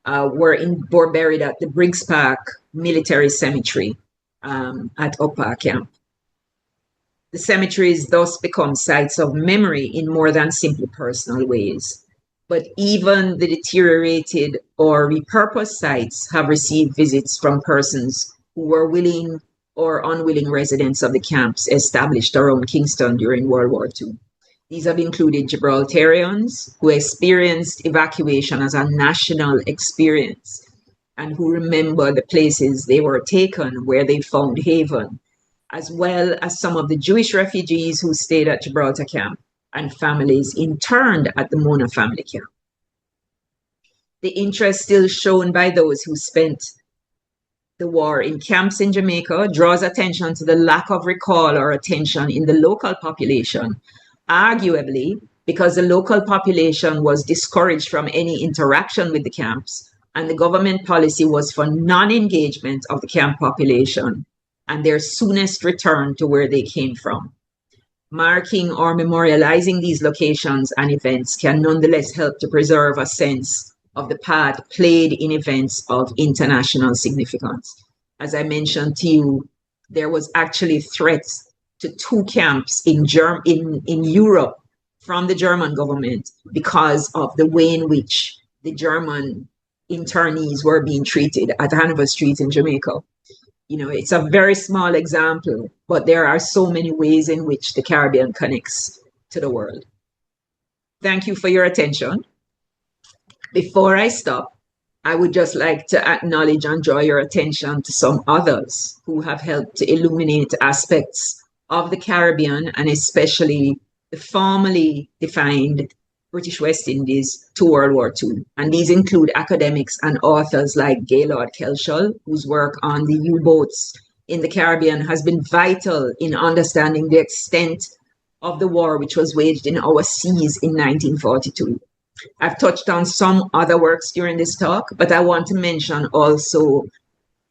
were buried at the Briggs Park Military Cemetery at Upper Camp. The cemeteries thus become sites of memory in more than simply personal ways. But even the deteriorated or repurposed sites have received visits from persons who were willing or unwilling residents of the camps established around Kingston during World War II. These have included Gibraltarians who experienced evacuation as a national experience and who remember the places they were taken where they found haven, as well as some of the Jewish refugees who stayed at Gibraltar camp and families interned at the Mona family camp. The interest still shown by those who spent the war in camps in Jamaica draws attention to the lack of recall or attention in the local population, arguably because the local population was discouraged from any interaction with the camps, and the government policy was for non-engagement of the camp population and their soonest return to where they came from. Marking or memorializing these locations and events can nonetheless help to preserve a sense of the part played in events of international significance. As I mentioned to you, there was actually threats to 2 camps in Europe from the German government because of the way in which the German internees were being treated at Hanover Street in Jamaica. It's a very small example, but there are so many ways in which the Caribbean connects to the world. Thank you for your attention. Before I stop, I would just like to acknowledge and draw your attention to some others who have helped to illuminate aspects of the Caribbean and especially the formally defined British West Indies to World War II. And these include academics and authors like Gaylord Kelshall, whose work on the U-boats in the Caribbean has been vital in understanding the extent of the war which was waged in our seas in 1942. I've touched on some other works during this talk, but I want to mention also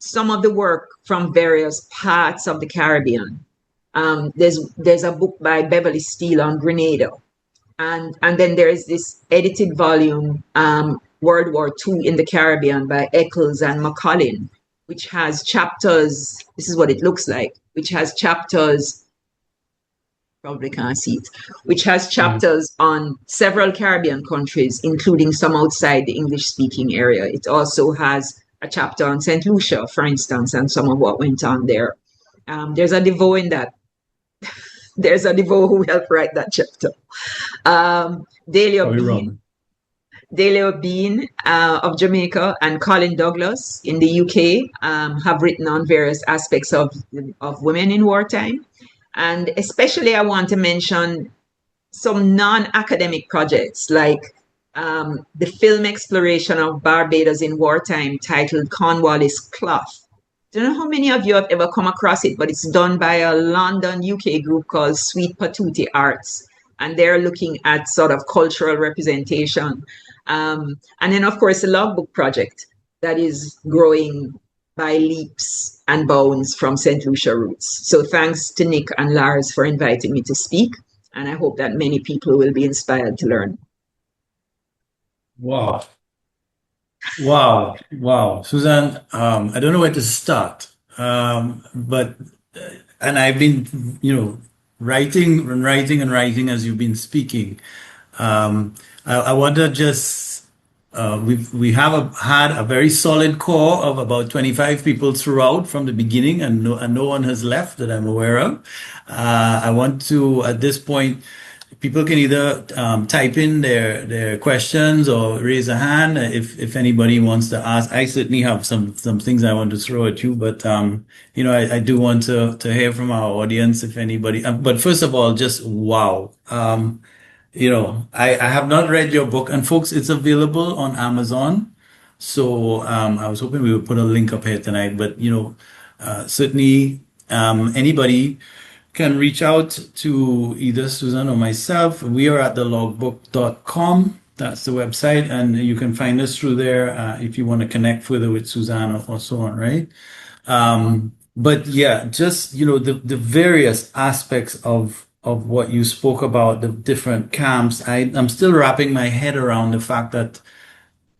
some of the work from various parts of the Caribbean. There's a book by Beverly Steele on Grenada, and then there is this edited volume, World War II in the Caribbean by Eccles and McCollin, which has chapters. This is what it looks like, which has chapters. Probably can't see it, which has chapters on several Caribbean countries, including some outside the English-speaking area. It also has a chapter on St. Lucia, for instance, and some of what went on there. There's a DeVoe in that. There's a DeVoe who helped write that chapter. Delio Bean of Jamaica and Colin Douglas in the UK have written on various aspects of women in wartime. And especially I want to mention some non-academic projects like the film exploration of Barbados in wartime titled Cornwallis Cloth. I don't know how many of you have ever come across it, but it's done by a London, UK group called Sweet Patootie Arts. And they're looking at sort of cultural representation. And then, of course, the Logbook Project that is growing by leaps and bounds from St. Lucia roots. So thanks to Nick and Lars for inviting me to speak. And I hope that many people will be inspired to learn. Wow. Suzanne, I don't know where to start. And I've been, writing as you've been speaking. I want to just we have had a very solid core of about 25 people throughout from the beginning, and no one has left that I'm aware of. I want to, at this point, people can either type in their questions or raise a hand if anybody wants to ask. I certainly have some things I want to throw at you, but I do want to hear from our audience if anybody. But first of all, just wow. I have not read your book, and folks, it's available on Amazon. So I was hoping we would put a link up here tonight, but certainly anybody can reach out to either Suzanne or myself. We are at thelogbook.com. That's the website, and you can find us through there if you want to connect further with Suzanne or so on, right? But yeah, just the various aspects of what you spoke about, the different camps. I'm still wrapping my head around the fact that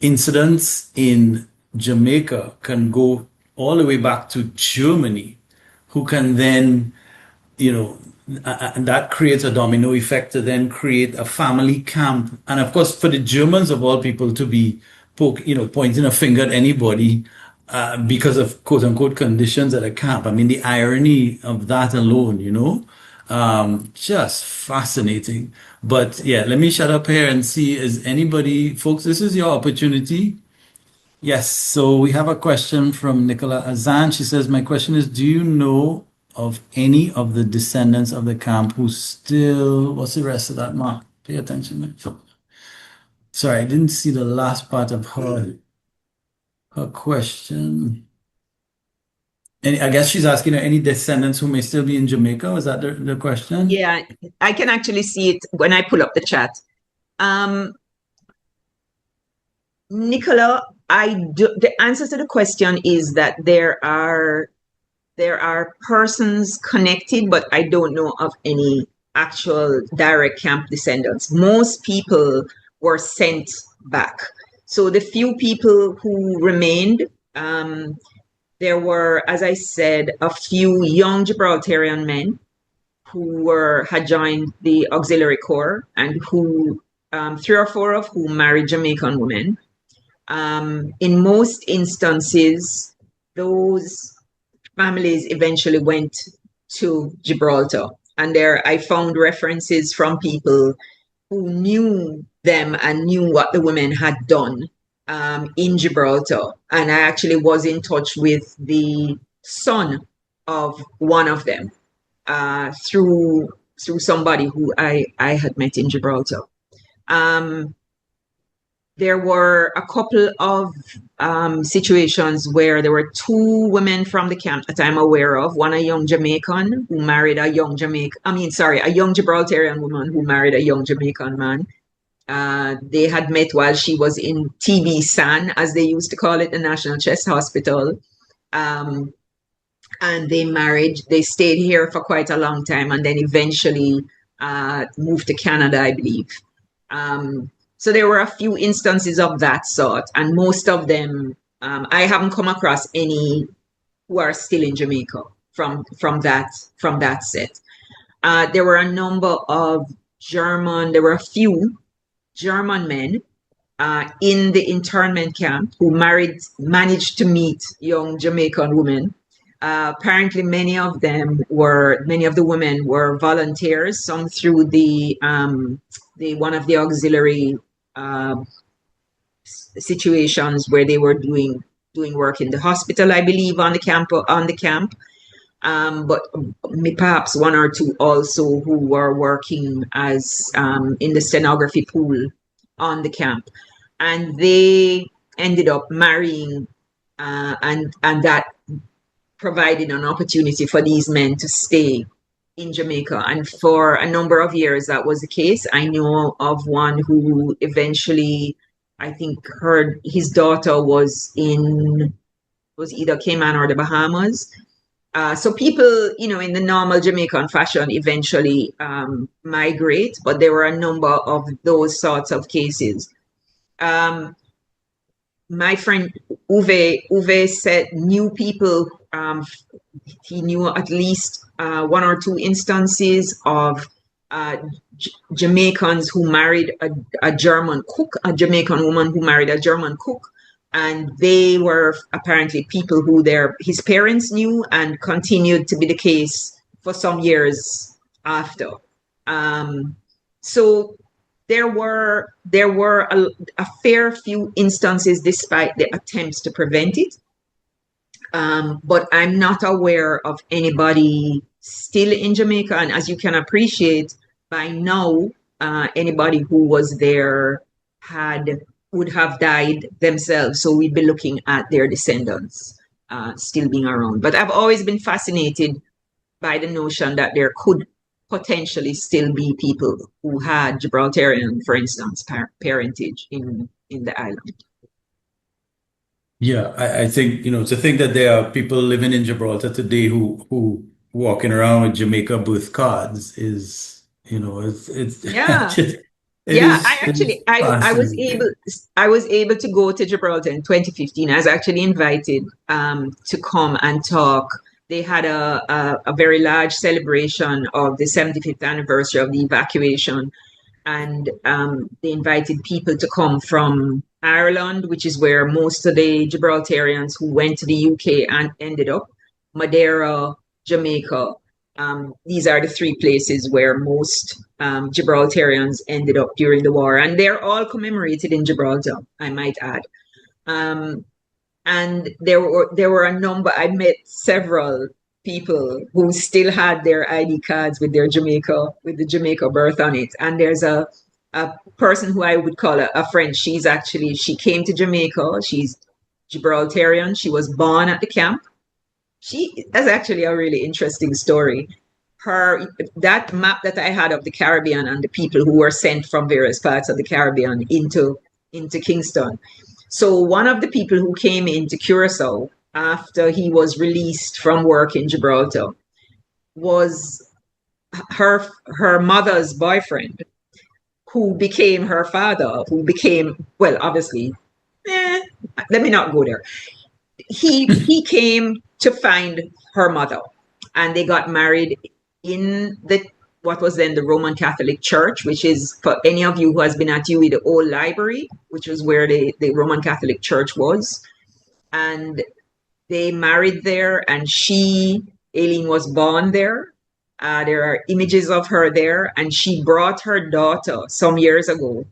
incidents in Jamaica can go all the way back to Germany, who can then, and that creates a domino effect to then create a family camp. And of course, for the Germans of all people to be pointing a finger at anybody because of quote unquote conditions at a camp. I mean, the irony of that alone, just fascinating. But yeah, let me shut up here and see, is anybody, folks, this is your opportunity. Yes, so we have a question from Nicola Azan. She says, my question is, do you know of any of the descendants of the camp who still, what's the rest of that, Mark? Pay attention. Sorry, I didn't see the last part of her question. And I guess she's asking any descendants who may still be in Jamaica. Was that the question? Yeah, I can actually see it when I pull up the chat. Nicola, the answer to the question is that there are persons connected, but I don't know of any actual direct camp descendants. Most people were sent back. So the few people who remained, there were, as I said, a few young Gibraltarian men who had joined the Auxiliary Corps, and who 3 or 4 of whom married Jamaican women. In most instances, those families eventually went to Gibraltar. And there I found references from people who knew them and knew what the women had done in Gibraltar. And I actually was in touch with the son of one of them through somebody who I had met in Gibraltar. There were a couple of situations where there were two women from the camp that I'm aware of. One, a young Jamaican who married a young a young Gibraltarian woman who married a young Jamaican man. They had met while she was in TB SAN, as they used to call it, the National Chest Hospital. And they married. They stayed here for quite a long time and then eventually moved to Canada, I believe. So there were a few instances of that sort, and most of them, I haven't come across any who are still in Jamaica from that set. There were a number of there were a few German men in the internment camp who managed to meet young Jamaican women. Apparently, many of the women were volunteers, some through the one of the auxiliary situations where they were doing work in the hospital, I believe, on the camp. But perhaps one or two also who were working as in the stenography pool on the camp, and they ended up marrying, and that provided an opportunity for these men to stay in Jamaica. And for a number of years, that was the case. I know of one who eventually, I think, his daughter was either Cayman or the Bahamas. So people, in the normal Jamaican fashion, eventually migrate, but there were a number of those sorts of cases. My friend Uwe said knew people. He knew at least one or two instances of Jamaicans who married a German cook, a Jamaican woman who married a German cook, and they were apparently people who his parents knew and continued to be the case for some years after. So there were a fair few instances despite the attempts to prevent it. But I'm not aware of anybody still in Jamaica. And as you can appreciate, by now, anybody who was there would have died themselves. So we'd be looking at their descendants still being around. But I've always been fascinated by the notion that there could potentially still be people who had Gibraltarian, for instance, parentage in the island. Yeah, I think, to think that there are people living in Gibraltar today who walking around with Jamaica birth cards is, it's Yeah. it Yeah, is I was able to go to Gibraltar in 2015. I was actually invited to come and talk. They had a very large celebration of the 75th anniversary of the evacuation, and they invited people to come from Ireland, which is where most of the Gibraltarians who went to the UK and ended up, Madeira, Jamaica. These are the three places where most Gibraltarians ended up during the war, and they're all commemorated in Gibraltar, I might add. And there were a number. I met several people who still had their ID cards with the Jamaica birth on it. And there's a person who I would call a friend. She came to Jamaica. She's Gibraltarian. She was born at the camp. That's actually a really interesting story. That map that I had of the Caribbean and the people who were sent from various parts of the Caribbean into Kingston. So one of the people who came into Curacao after he was released from work in Gibraltar was her mother's boyfriend, who became her father, well, obviously, let me not go there. He came to find her mother, and they got married in what was then the Roman Catholic Church, which is, for any of you who has been at UWI, the old library, which was where the Roman Catholic Church was. And they married there, and Aileen was born there. There are images of her there, and she brought her daughter some years ago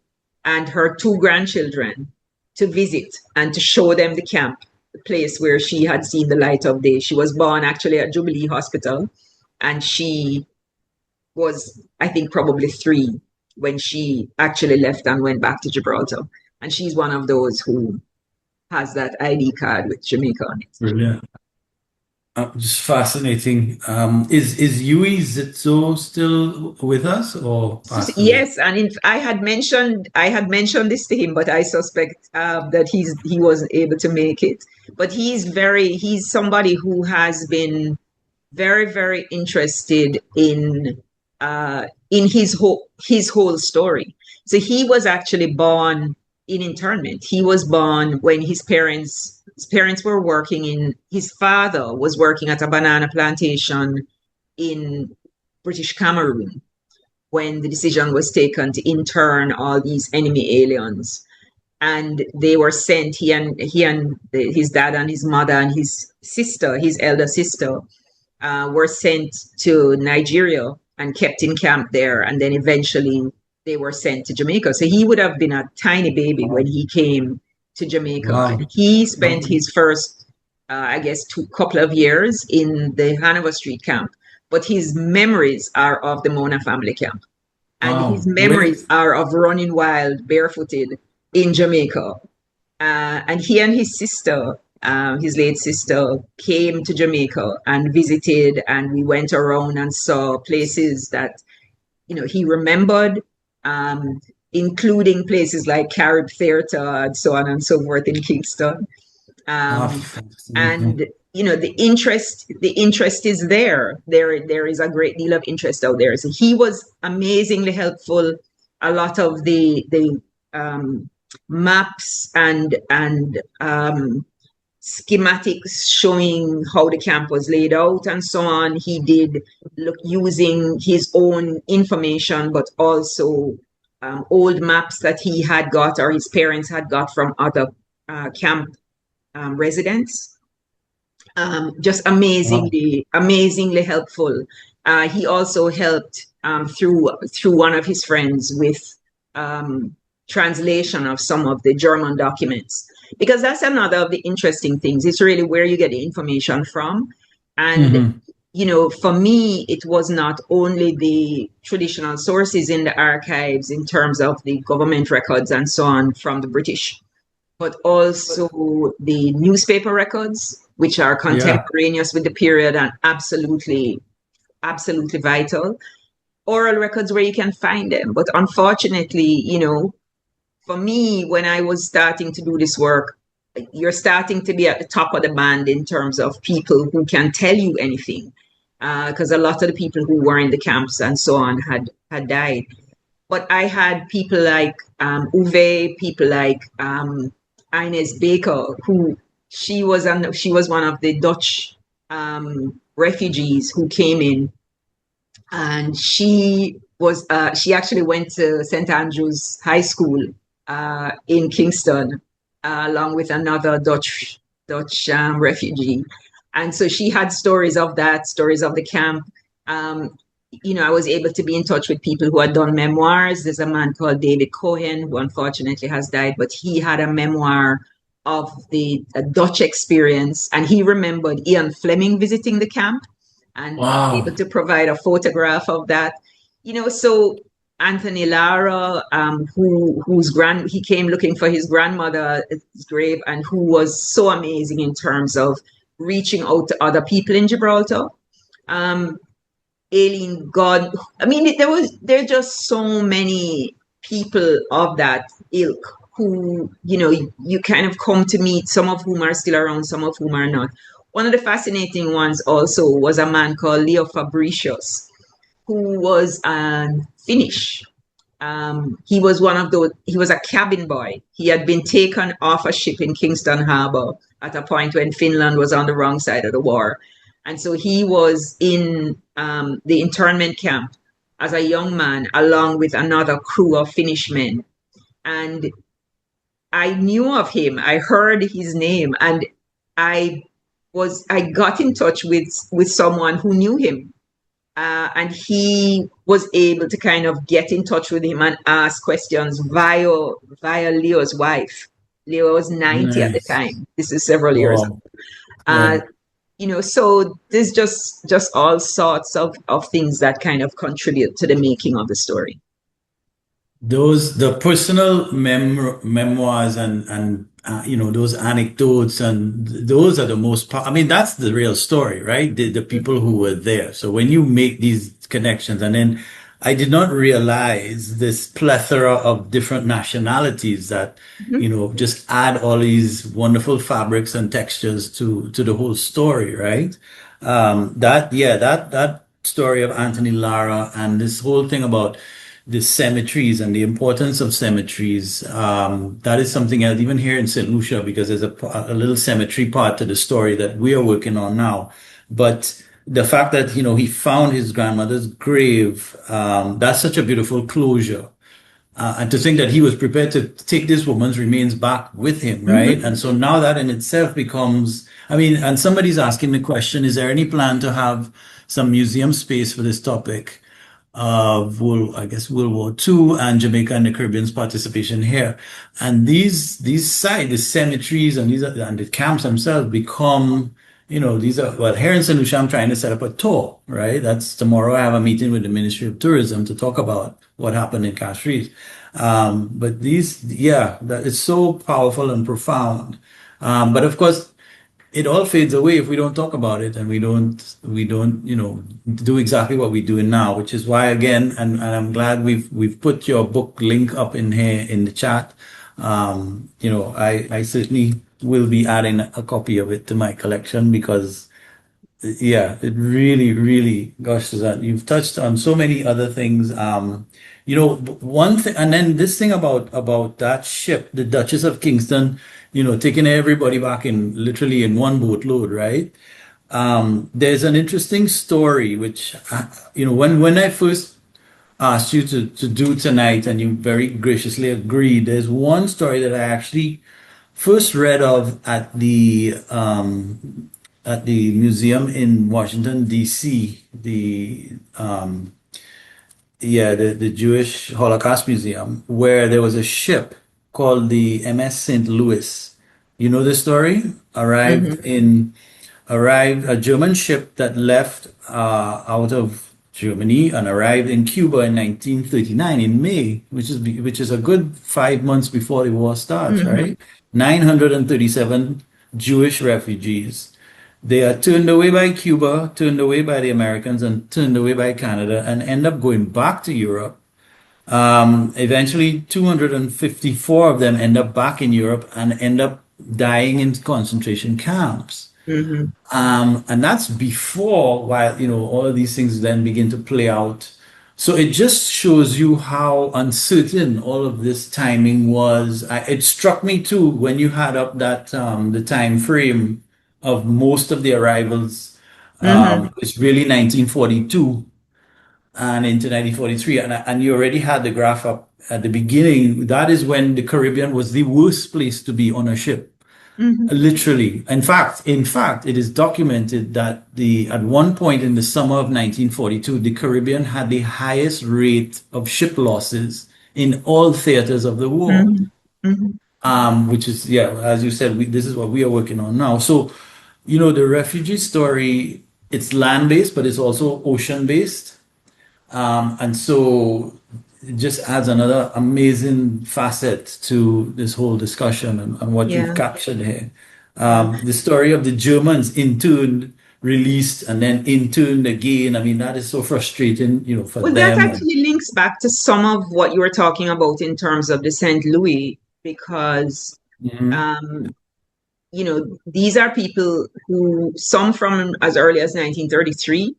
and her two grandchildren to visit and to show them the camp, the place where she had seen the light of day. She was born actually at Jubilee Hospital, and she was, I think, probably 3 when she actually left and went back to Gibraltar. And she's one of those who has that ID card with Jamaica on it. Brilliant. Just fascinating. Is Yui Zitzo still with us or passed away? Yes, and I had mentioned this to him, but I suspect that he wasn't able to make it. But he's somebody who has been very, very interested in his whole story. So he was actually born in internment. He was born when his parents were working his father was working at a banana plantation in British Cameroon when the decision was taken to intern all these enemy aliens. And they were sent, he and his dad and his mother and his elder sister, were sent to Nigeria and kept in camp there. And then eventually they were sent to Jamaica. So he would have been a tiny baby when he came to Jamaica. Wow. And he spent his first, I guess, couple of years in the Hanover Street camp. But his memories are of the Mona family camp. And his memories are of running wild, barefooted in Jamaica. And he and his sister, his late sister, came to Jamaica and visited, and we went around and saw places that, he remembered, including places like Carib Theatre and so on and so forth in Kingston. And the interest is there. There is a great deal of interest out there. So he was amazingly helpful. A lot of the maps and schematics showing how the camp was laid out and so on. He did using his own information, but also old maps that he had got or his parents had got from other camp residents. Just amazingly helpful. He also helped through one of his friends with translation of some of the German documents, because that's another of the interesting things. It's really where you get the information from. And for me, it was not only the traditional sources in the archives in terms of the government records and so on from the British, but also the newspaper records, which are contemporaneous with the period and absolutely vital. Oral records where you can find them. But unfortunately, for me, when I was starting to do this work, you're starting to be at the top of the band in terms of people who can tell you anything. Because a lot of the people who were in the camps and so on had died. But I had people like Uwe, people like Ines Baker, who she was one of the Dutch refugees who came in, and she actually went to St. Andrew's High School in Kingston, along with another Dutch refugee. And so she had stories of the camp. I was able to be in touch with people who had done memoirs. There's a man called David Cohen, who unfortunately has died, but he had a memoir of the Dutch experience. And he remembered Ian Fleming visiting the camp and was able to provide a photograph of that. So Anthony Lara, he came looking for his grandmother at his grave, and who was so amazing in terms of reaching out to other people in Gibraltar. Aileen God, there are just so many people of that ilk who, you kind of come to meet, some of whom are still around, some of whom are not. One of the fascinating ones also was a man called Leo Fabricius, who was Finnish. He was he was a cabin boy. He had been taken off a ship in Kingston Harbor at a point when Finland was on the wrong side of the war. And so he was in the internment camp as a young man, along with another crew of Finnish men. And I knew of him. I heard his name, and I got in touch with someone who knew him. And he was able to kind of get in touch with him and ask questions via Leo's wife. Leo was 90 at the Nice. time. This is several years Wow. ago. Right. So there's just all sorts of things that kind of contribute to the making of the story. Those the personal memoirs and those anecdotes and those are the most I mean that's the real story, right? The people who were there. So when you make these connections, and then I did not realize this plethora of different nationalities that Mhm. just add all these wonderful fabrics and textures to the whole story, right? That story of Anthony Lara and this whole thing about the cemeteries and the importance of cemeteries. That is something else, even here in St. Lucia, because there's a little cemetery part to the story that we are working on now. But the fact that, he found his grandmother's grave, that's such a beautiful closure. And to think that he was prepared to take this woman's remains back with him, right? Mhm. And so now that in itself becomes, I mean, and somebody's asking the question, is there any plan to have some museum space for this topic? Of I guess World War II and Jamaica and the Caribbean's participation here. And these sites, the cemeteries and and the camps themselves become, these are well here in St. Lucia, I'm trying to set up a tour, right? That's tomorrow I have a meeting with the Ministry of Tourism to talk about what happened in Castries. But that is so powerful and profound. But of course, it all fades away if we don't talk about it and we don't do exactly what we're doing now, which is why again, and I'm glad we've put your book link up in here in the chat. I certainly will be adding a copy of it to my collection because yeah, it really, really, gosh, Suzanne, you've touched on so many other things. One thing, and then this thing about that ship, the Duchess of Kingston, taking everybody back in literally in one boatload, right? There's an interesting story which, when I first asked you to do tonight, and you very graciously agreed, there's one story that I actually first read of at the museum in Washington D.C. The Jewish Holocaust Museum, where there was a ship called the MS St. Louis. You know the story? Mhm. Arrived a German ship that left out of Germany and arrived in Cuba in 1939 in May, which is a good 5 months before the war starts, Mhm. right? 937 Jewish refugees. They are turned away by Cuba, turned away by the Americans, and turned away by Canada, and end up going back to Europe. Eventually, 254 of them end up back in Europe and end up dying in concentration camps. Mhm. And that's before, while, all of these things then begin to play out. So it just shows you how uncertain all of this timing was. It struck me too when you had up that the time frame of most of the arrivals. Mhm. It's really 1942 and into 1943, and you already had the graph up at the beginning. That is when the Caribbean was the worst place to be on a ship. Mhm. Literally. In fact, it is documented that at one point in the summer of 1942, the Caribbean had the highest rate of ship losses in all theaters of the war. Mhm. Mhm. Which is, yeah, as you said, this is what we are working on now. So, the refugee story, it's land-based, but it's also ocean-based. And so it just adds another amazing facet to this whole discussion and what you've Yeah. captured here. Yeah. The story of the Germans interned, released, and then interned again. I mean, that is so frustrating, for Well, that them. actually links back to some of what you were talking about in terms of the St. Louis, because Mhm. um, these are people who, some from as early as 1933.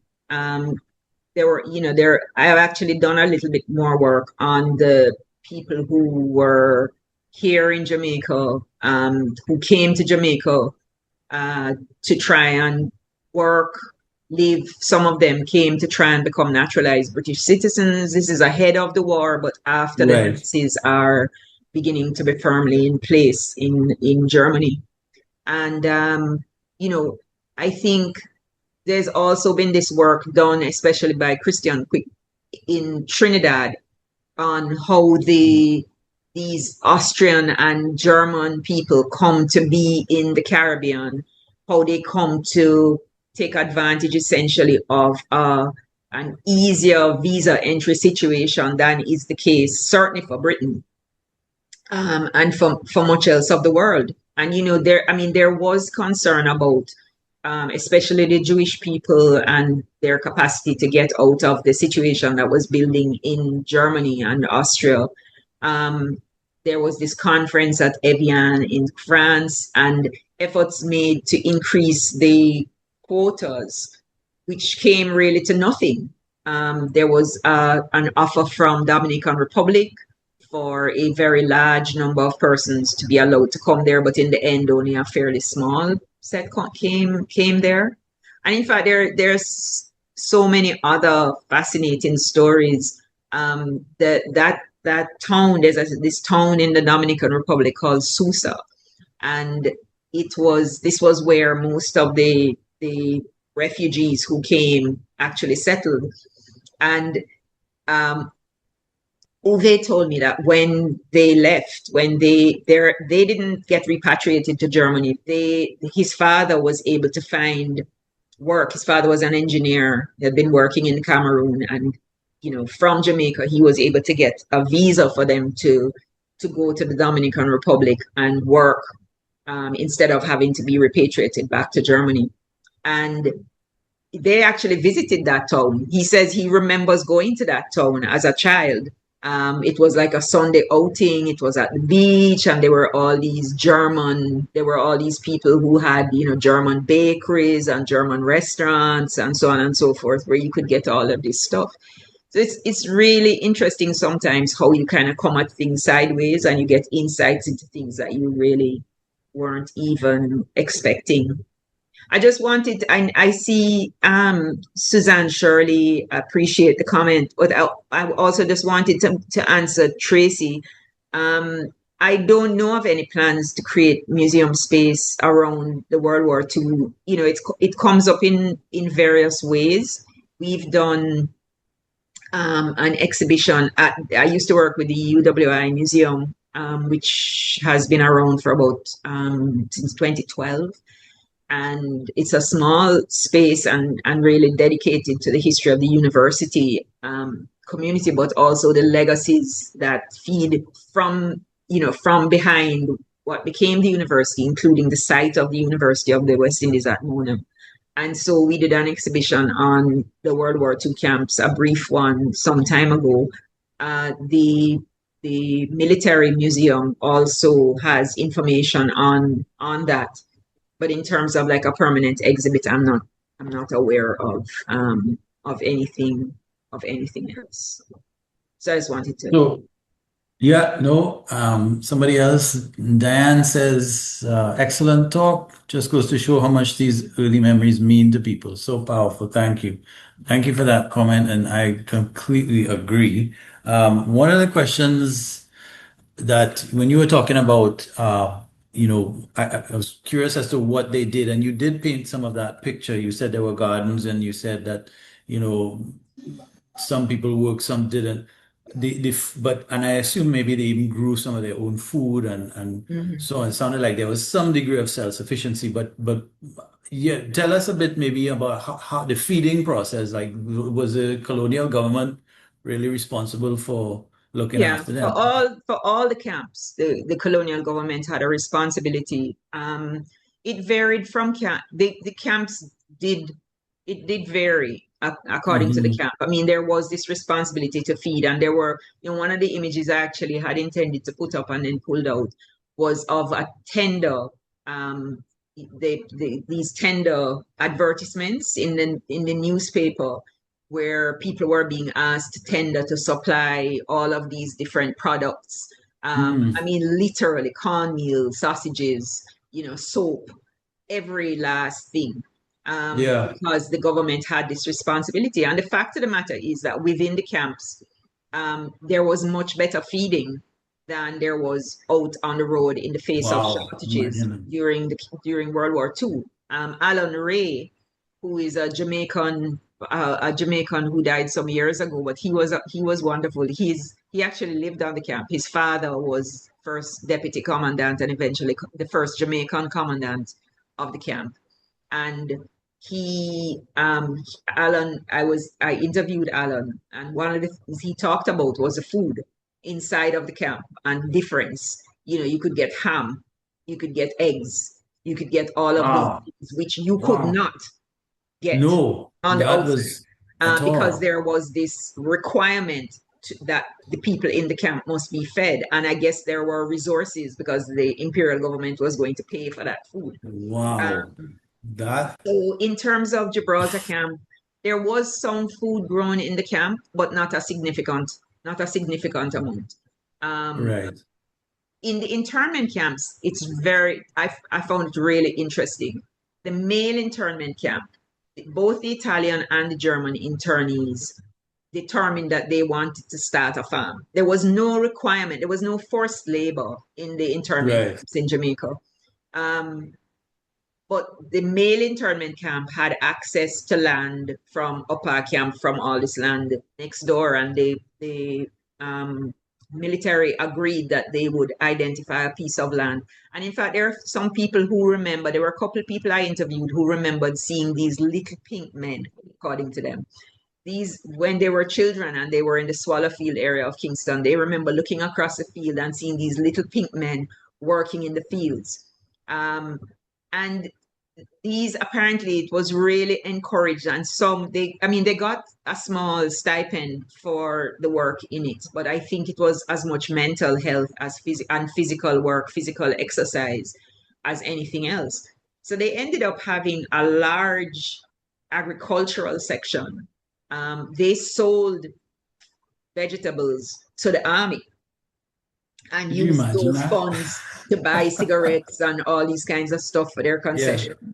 There were, I have actually done a little bit more work on the people who were here in Jamaica, who came to Jamaica uh, to try and work, live. Some of them came to try and become naturalized British citizens. This is ahead of the war, but after the Right. Nazis are beginning to be firmly in place in Germany. And, I think there's also been this work done, especially by Christian Quick in Trinidad, on how the these Austrian and German people come to be in the Caribbean, how they come to take advantage essentially of an easier visa entry situation than is the case, certainly for Britain, and for much else of the world. And there was concern about, especially the Jewish people and their capacity to get out of the situation that was building in Germany and Austria. There was this conference at Evian in France, and efforts made to increase the quotas, which came really to nothing. There was an offer from Dominican Republic for a very large number of persons to be allowed to come there, but in the end, only a fairly small set came there. And in fact, there's so many other fascinating stories. That town, this town in the Dominican Republic called Susa, and this was where most of the refugees who came actually settled. And Uwe told me that when they left, when they didn't get repatriated to Germany, his father was able to find work. His father was an engineer. He had been working in Cameroon, and from Jamaica, he was able to get a visa for them to go to the Dominican Republic and work, instead of having to be repatriated back to Germany. And they actually visited that town. He says he remembers going to that town as a child. It was like a Sunday outing. It was at the beach, and there were all these people who had, German bakeries and German restaurants and so on and so forth, where you could get all of this stuff. So it's really interesting sometimes how you kind of come at things sideways and you get insights into things that you really weren't even expecting. I just wanted, I see Suzanne Shirley appreciate the comment, but I also just wanted to answer Tracy. I don't know of any plans to create museum space around the World War II. It comes up in various ways. We've done an exhibition I used to work with the UWI Museum, which has been around for about since 2012. And it's a small space and really dedicated to the history of the university community, but also the legacies that feed from behind what became the university, including the site of the University of the West Indies at Monam. And so we did an exhibition on the World War II camps, a brief one some time ago. The military museum also has information on that. But in terms of like a permanent exhibit, I'm not aware of anything else. So I just wanted to. So, yeah, no, somebody else, Diane says, excellent talk. Just goes to show how much these early memories mean to people. So powerful. Thank you. Thank you for that comment. And I completely agree. One of the questions that when you were talking about, I was curious as to what they did, and you did paint some of that picture. You said there were gardens, and you said that, some people worked, some didn't. And I assume maybe they even grew some of their own food and so on. It sounded like there was some degree of self-sufficiency, but yeah, tell us a bit maybe about how the feeding process, like was the colonial government really responsible for looking after them? For all the camps, the colonial government had a responsibility. It varied from camp. The camps did vary according to the camp. I mean, there was this responsibility to feed, and there were, one of the images I actually had intended to put up and then pulled out was of a tender. These tender advertisements in the newspaper, where people were being asked to tender to supply all of these different products. I mean, literally cornmeal, sausages, soap, every last thing. Because the government had this responsibility. And the fact of the matter is that within the camps, there was much better feeding than there was out on the road in the face of shortages during World War II. Alan Ray, who is a Jamaican who died some years ago, but he was wonderful. He actually lived on the camp. His father was first deputy commandant and eventually the first Jamaican commandant of the camp. And I interviewed Alan, and one of the things he talked about was the food inside of the camp and difference. You could get ham, you could get eggs, you could get all of those Wow. things which you could Wow. not get No, on the that outside, was at because all. there was this requirement that the people in the camp must be fed. And I guess there were resources because the imperial government was going to pay for that food. Wow. Um, That, so in terms of Gibraltar camp, there was some food grown in the camp, but not a significant amount. Um, right. in the internment camps, I found it really interesting. The male internment camp, both the Italian and the German internees determined that they wanted to start a farm. There was no requirement, there was no forced labor in the internment Right. camps in Jamaica. Um, but the male internment camp had access to land from upper camp, from all this land next door, and the military agreed that they would identify a piece of land. And in fact, there are some people who remember, there were a couple of people I interviewed who remembered seeing these little pink men, according to them. These, when they were children and they were in the Swallowfield area of Kingston, they remember looking across the field and seeing these little pink men working in the fields. And these, apparently it was really encouraged, and they got a small stipend for the work in it, but I think it was as much mental health as physical work, physical exercise, as anything else. So they ended up having a large agricultural section. They sold vegetables to the army and Could you used imagine those that? funds to buy cigarettes and all these kinds of stuff for their Yeah. concession.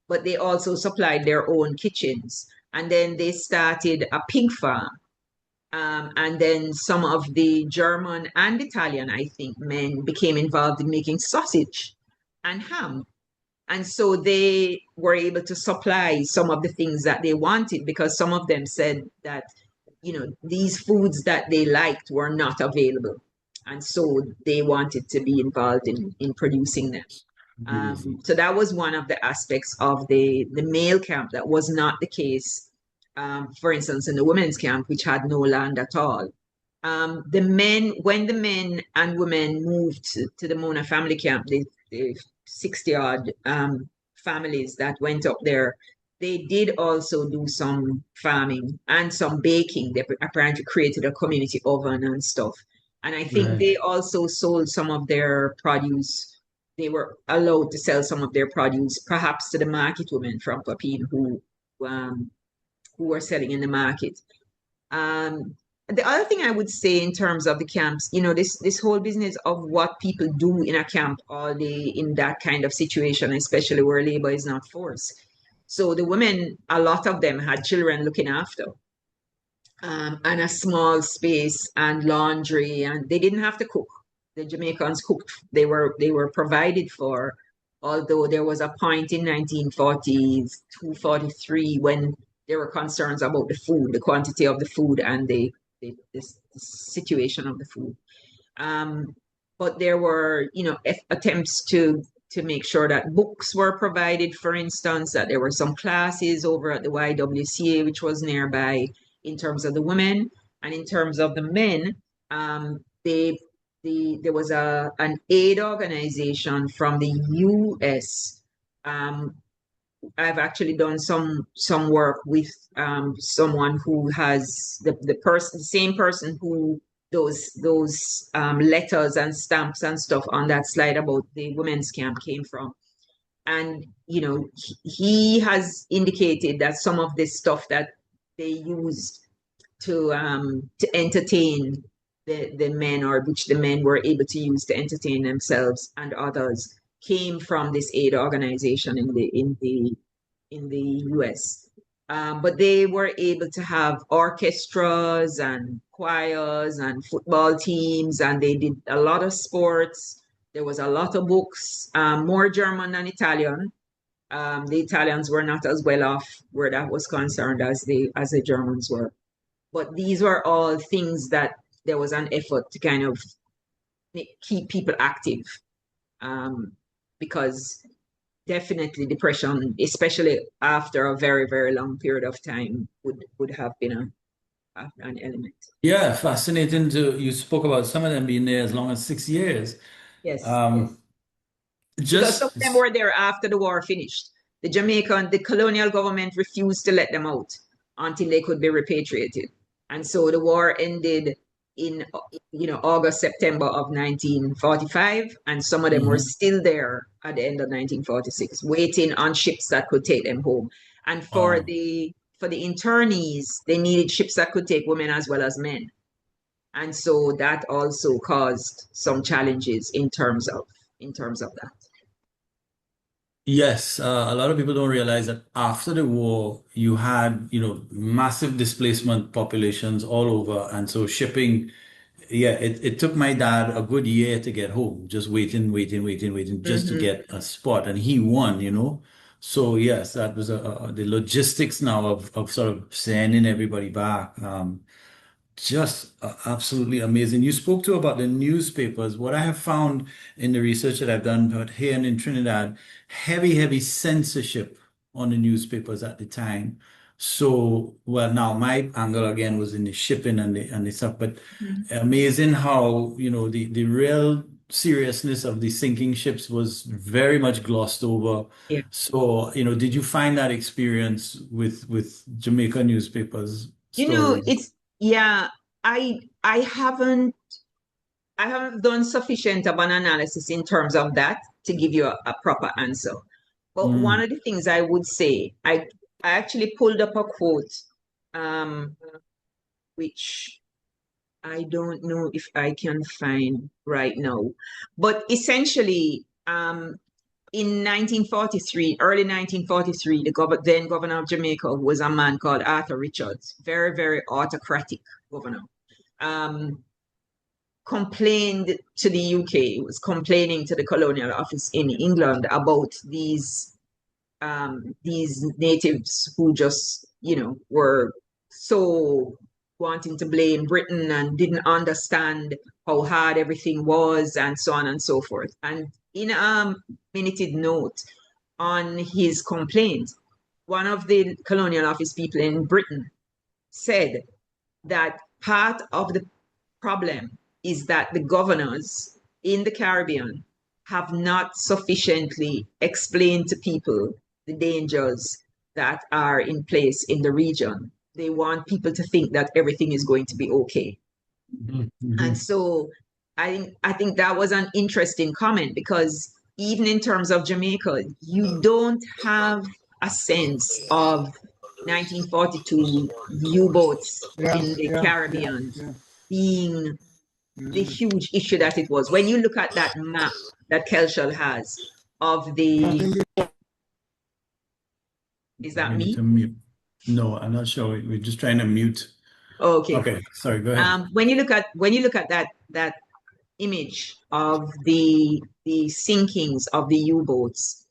But they also supplied their own kitchens. And then they started a pig farm. And then some of the German and Italian, I think, men became involved in making sausage and ham. And so they were able to supply some of the things that they wanted, because some of them said that, these foods that they liked were not available. And so they wanted to be involved in producing them. Crazy. So that was one of the aspects of the male camp that was not the case, for instance, in the women's camp, which had no land at all. When the men and women moved to the Mona family camp, the 60 odd families that went up there, they did also do some farming and some baking. They apparently created a community oven and stuff. And I think Right. they also sold some of their produce. They were allowed to sell some of their produce, perhaps to the market women from Papine who were selling in the market. The other thing I would say in terms of the camps, this whole business of what people do in a camp all day in that kind of situation, especially where labor is not forced. So the women, a lot of them had children looking after, and a small space and laundry, and they didn't have to cook. The Jamaicans cooked; they were provided for. Although there was a point in 1942, 43 when there were concerns about the food, the quantity of the food, and the situation of the food. But there were, attempts to make sure that books were provided, for instance, that there were some classes over at the YWCA, which was nearby, in terms of the women. And in terms of the men, there was an aid organization from the US. I've actually done some work with someone who has the same person who those letters and stamps and stuff on that slide about the women's camp came from. And he has indicated that some of this stuff that they used to entertain the men, or which the men were able to use to entertain themselves and others, came from this aid organization in the US. But they were able to have orchestras and choirs and football teams, and they did a lot of sports. There was a lot of books, more German than Italian. The Italians were not as well off where that was concerned as the Germans were. But these were all things that there was an effort to kind of keep people active, because definitely depression, especially after a very, very long period of time, would have been an element. Yeah, fascinating you spoke about some of them being there as long as 6 years. Yes, yes. Um, Because some of them just were there after the war finished. The colonial government refused to let them out until they could be repatriated. And so the war ended in August, September of 1945, and some of them were mhm. still there at the end of 1946, waiting on ships that could take them home. And Wow. for the internees, they needed ships that could take women as well as men. And so that also caused some challenges in terms of that. Yes, a lot of people don't realize that after the war, you had, massive displacement populations all over. And so shipping, yeah, it took my dad a good year to get home, just waiting, just to Mm-hmm. get a spot. And he won. So yes, that was the logistics now of sort of sending everybody back. Just absolutely amazing. You spoke to about the newspapers. What I have found in the research that I've done out here and in Trinidad, heavy censorship on the newspapers at the time. So, well, now my angle again was in the shipping and the stuff, but amazing how, the real seriousness of the sinking ships was very much glossed over. Yeah. So, did you find that experience with Jamaica newspapers stories? It's yeah, I I haven't I haven't done sufficient of an analysis in terms of that to give you a proper answer. But one Mm. of the things I would say, I actually pulled up a quote, um, which I don't know if I can find right now. But essentially, in 1943, early 1943, then governor of Jamaica was a man called Arthur Richards, very, very autocratic governor. Um, Complained to the UK, was complaining to the colonial office in England about these natives who just, were so wanting to blame Britain and didn't understand how hard everything was and so on and so forth. And in a minuted note on his complaint, one of the colonial office people in Britain said that part of the problem is that the governors in the Caribbean have not sufficiently explained to people the dangers that are in place in the region. They want people to think that everything is going to be okay. Mhm, And mhm. so I think that was an interesting comment because even in terms of Jamaica, you don't have a sense of 1942 U-boats Yeah, in the yeah, yeah, Caribbean yeah. being the Mm. huge issue that it was. When you look at that map that Kelshal has of I the, think is that Maybe me? to mute. No, I'm not sure. We're just trying to mute. Okay. Okay, sorry, go ahead. When you look at that image of the sinkings of the U-boats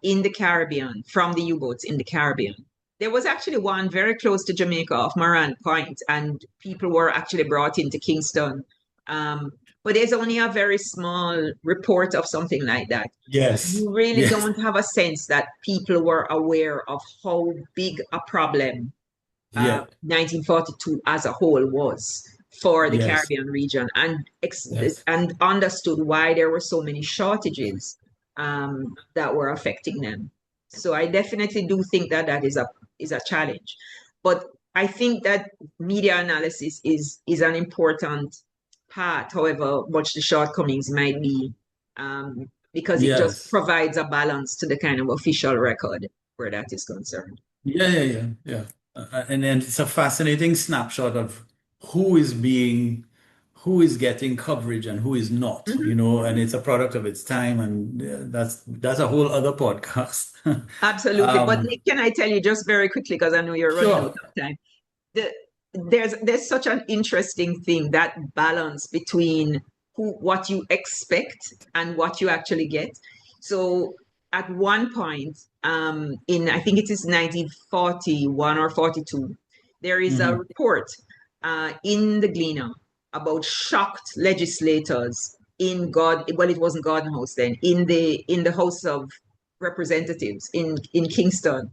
in the Caribbean, from the U-boats in the Caribbean. There was actually one very close to Jamaica off Moran Point, and people were actually brought into Kingston. Um, but there's only a very small report of something like that. Yes, You really yes, don't have a sense that people were aware of how big a problem yeah, 1942 as a whole was for the yes, Caribbean region, and yes. understood why there were so many shortages that were affecting them. So I definitely do think that that is a challenge, but I think that media analysis is an important part. However, much the shortcomings might be, because it just Yes. provides a balance to the kind of official record where that is concerned. Yeah. And then it's a fascinating snapshot of who is being, who is getting coverage and who is not, Mhm. and it's a product of its time, and that's a whole other podcast. Absolutely. But Um, Nick, can I tell you just very quickly, because I know you're running out sure. of time. The, there's such an interesting thing, that balance between what you expect and what you actually get. So at one point, in I think it is 1941 or 42, there is a report in the Gleaner about shocked legislators in it wasn't Garden House then, in the House of Representatives in Kingston,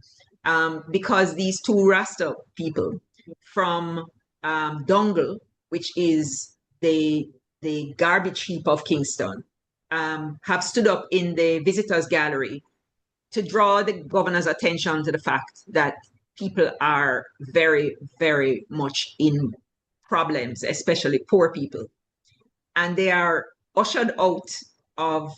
because these two Rasta people from Dongle, which is the garbage heap of Kingston, have stood up in the visitors gallery to draw the governor's attention to the fact that people are very, very much in problems, especially poor people. And they are ushered out of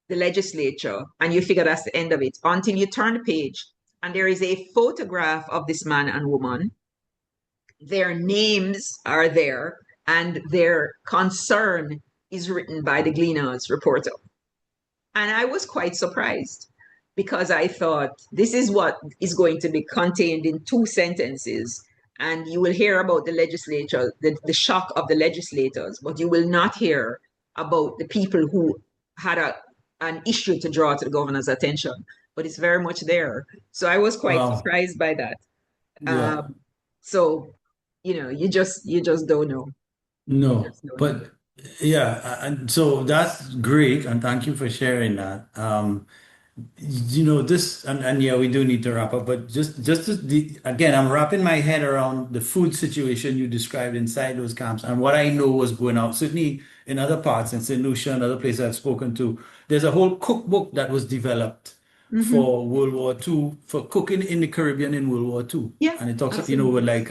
the legislature, and you figure that's the end of it, until you turn the page and there is a photograph of this man and woman. Their names are there, and their concern is written by the Gleaner's reporter. And I was quite surprised, because I thought this is what is going to be contained in two sentences. And you will hear about the legislature, the shock of the legislators, but you will not hear about the people who had an issue to draw to the governor's attention. But it's very much there. So I was quite surprised by that. Yeah. So, you just don't know. No, but yeah, and so that's great, and thank you for sharing that. This, and yeah, we do need to wrap up, but again, I'm wrapping my head around the food situation you described inside those camps and what I know was going on. Certainly in other parts, in St. Lucia and other places I've spoken to, there's a whole cookbook that was developed for World War II, for cooking in the Caribbean in World War II. Yeah, And it talks, absolutely. with like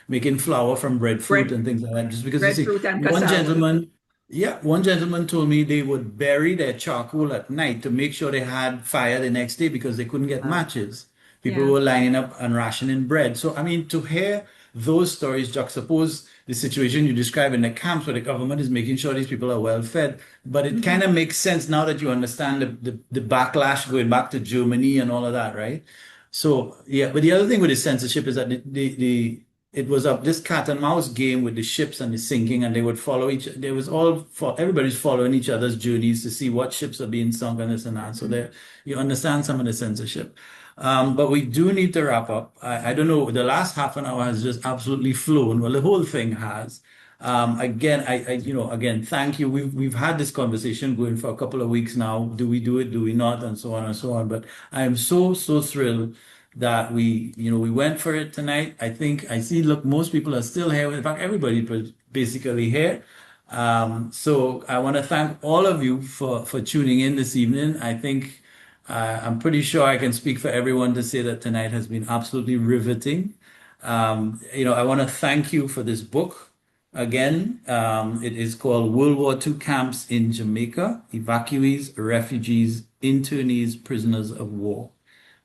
making flour from breadfruit and things like that. Just because you see, Breadfruit and one cassava. gentleman, yeah, one gentleman told me they would bury their charcoal at night to make sure they had fire the next day because they couldn't get matches. People Yeah. were lining up and rationing bread. So, I mean, to hear those stories juxtapose the situation you describe in the camps where the government is making sure these people are well fed. But it kind of makes sense now that you understand the backlash going back to Germany and all of that, right? So, yeah, but the other thing with the censorship is that it was this cat and mouse game with the ships and the sinking, and they would follow there was everybody's following each other's journeys to see what ships are being sunk and this and that. So there, you understand some of the censorship. But we do need to wrap up. I don't know, the last half an hour has just absolutely flown. Well, the whole thing has. Again, again, thank you. We've had this conversation going for a couple of weeks now. Do we do it? Do we not? And so on and so on. But I am so thrilled that we went for it tonight. I see, look, most people are still here. In fact, everybody was basically here. So I want to thank all of you for tuning in this evening. I think I'm pretty sure I can speak for everyone to say that tonight has been absolutely riveting. I want to thank you for this book. Again, it is called World War II Camps in Jamaica, Evacuees, Refugees, Internees, Prisoners of War.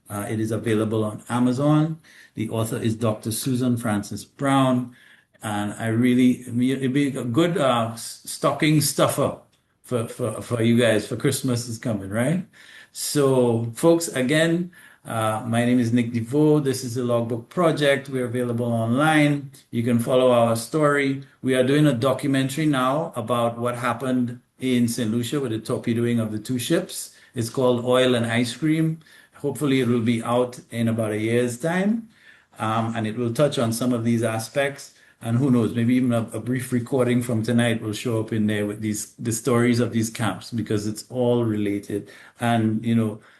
It is available on Amazon. The author is Dr. Suzanne Francis-Brown. And it'd be a good stocking stuffer for you guys for Christmas is coming, right? So, folks, again, my name is Nick DeVoe. This is the Logbook Project. We're available online. You can follow our story. We are doing a documentary now about what happened in St. Lucia with the torpedoing of the two ships. It's called Oil and Ice Cream. Hopefully, it will be out in about a year's time, and it will touch on some of these aspects. And who knows, maybe even a brief recording from tonight will show up in there with the stories of these camps, because it's all related. And,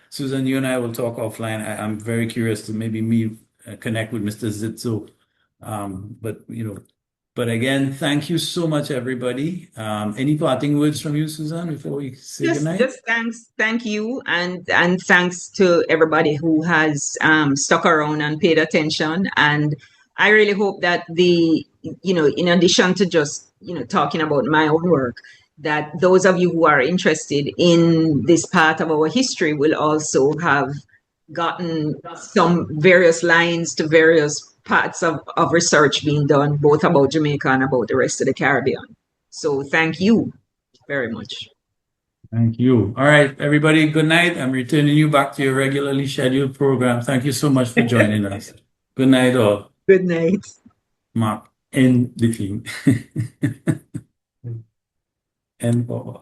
Susan, you and I will talk offline. I'm very curious to maybe connect with Mr. Zitzo. But again, thank you so much, everybody. Any parting words from you, Susan, before we say goodnight? Just thank you, and thanks to everybody who has stuck around and paid attention. And I really hope that in addition to just, talking about my own work, that those of you who are interested in this part of our history will also have gotten some various lines to various parts of research being done, both about Jamaica and about the rest of the Caribbean. So thank you very much. Thank you. All right, everybody, good night. I'm returning you back to your regularly scheduled program. Thank you so much for joining us. Good night, all. Good night. Mark, end the thing. End forward.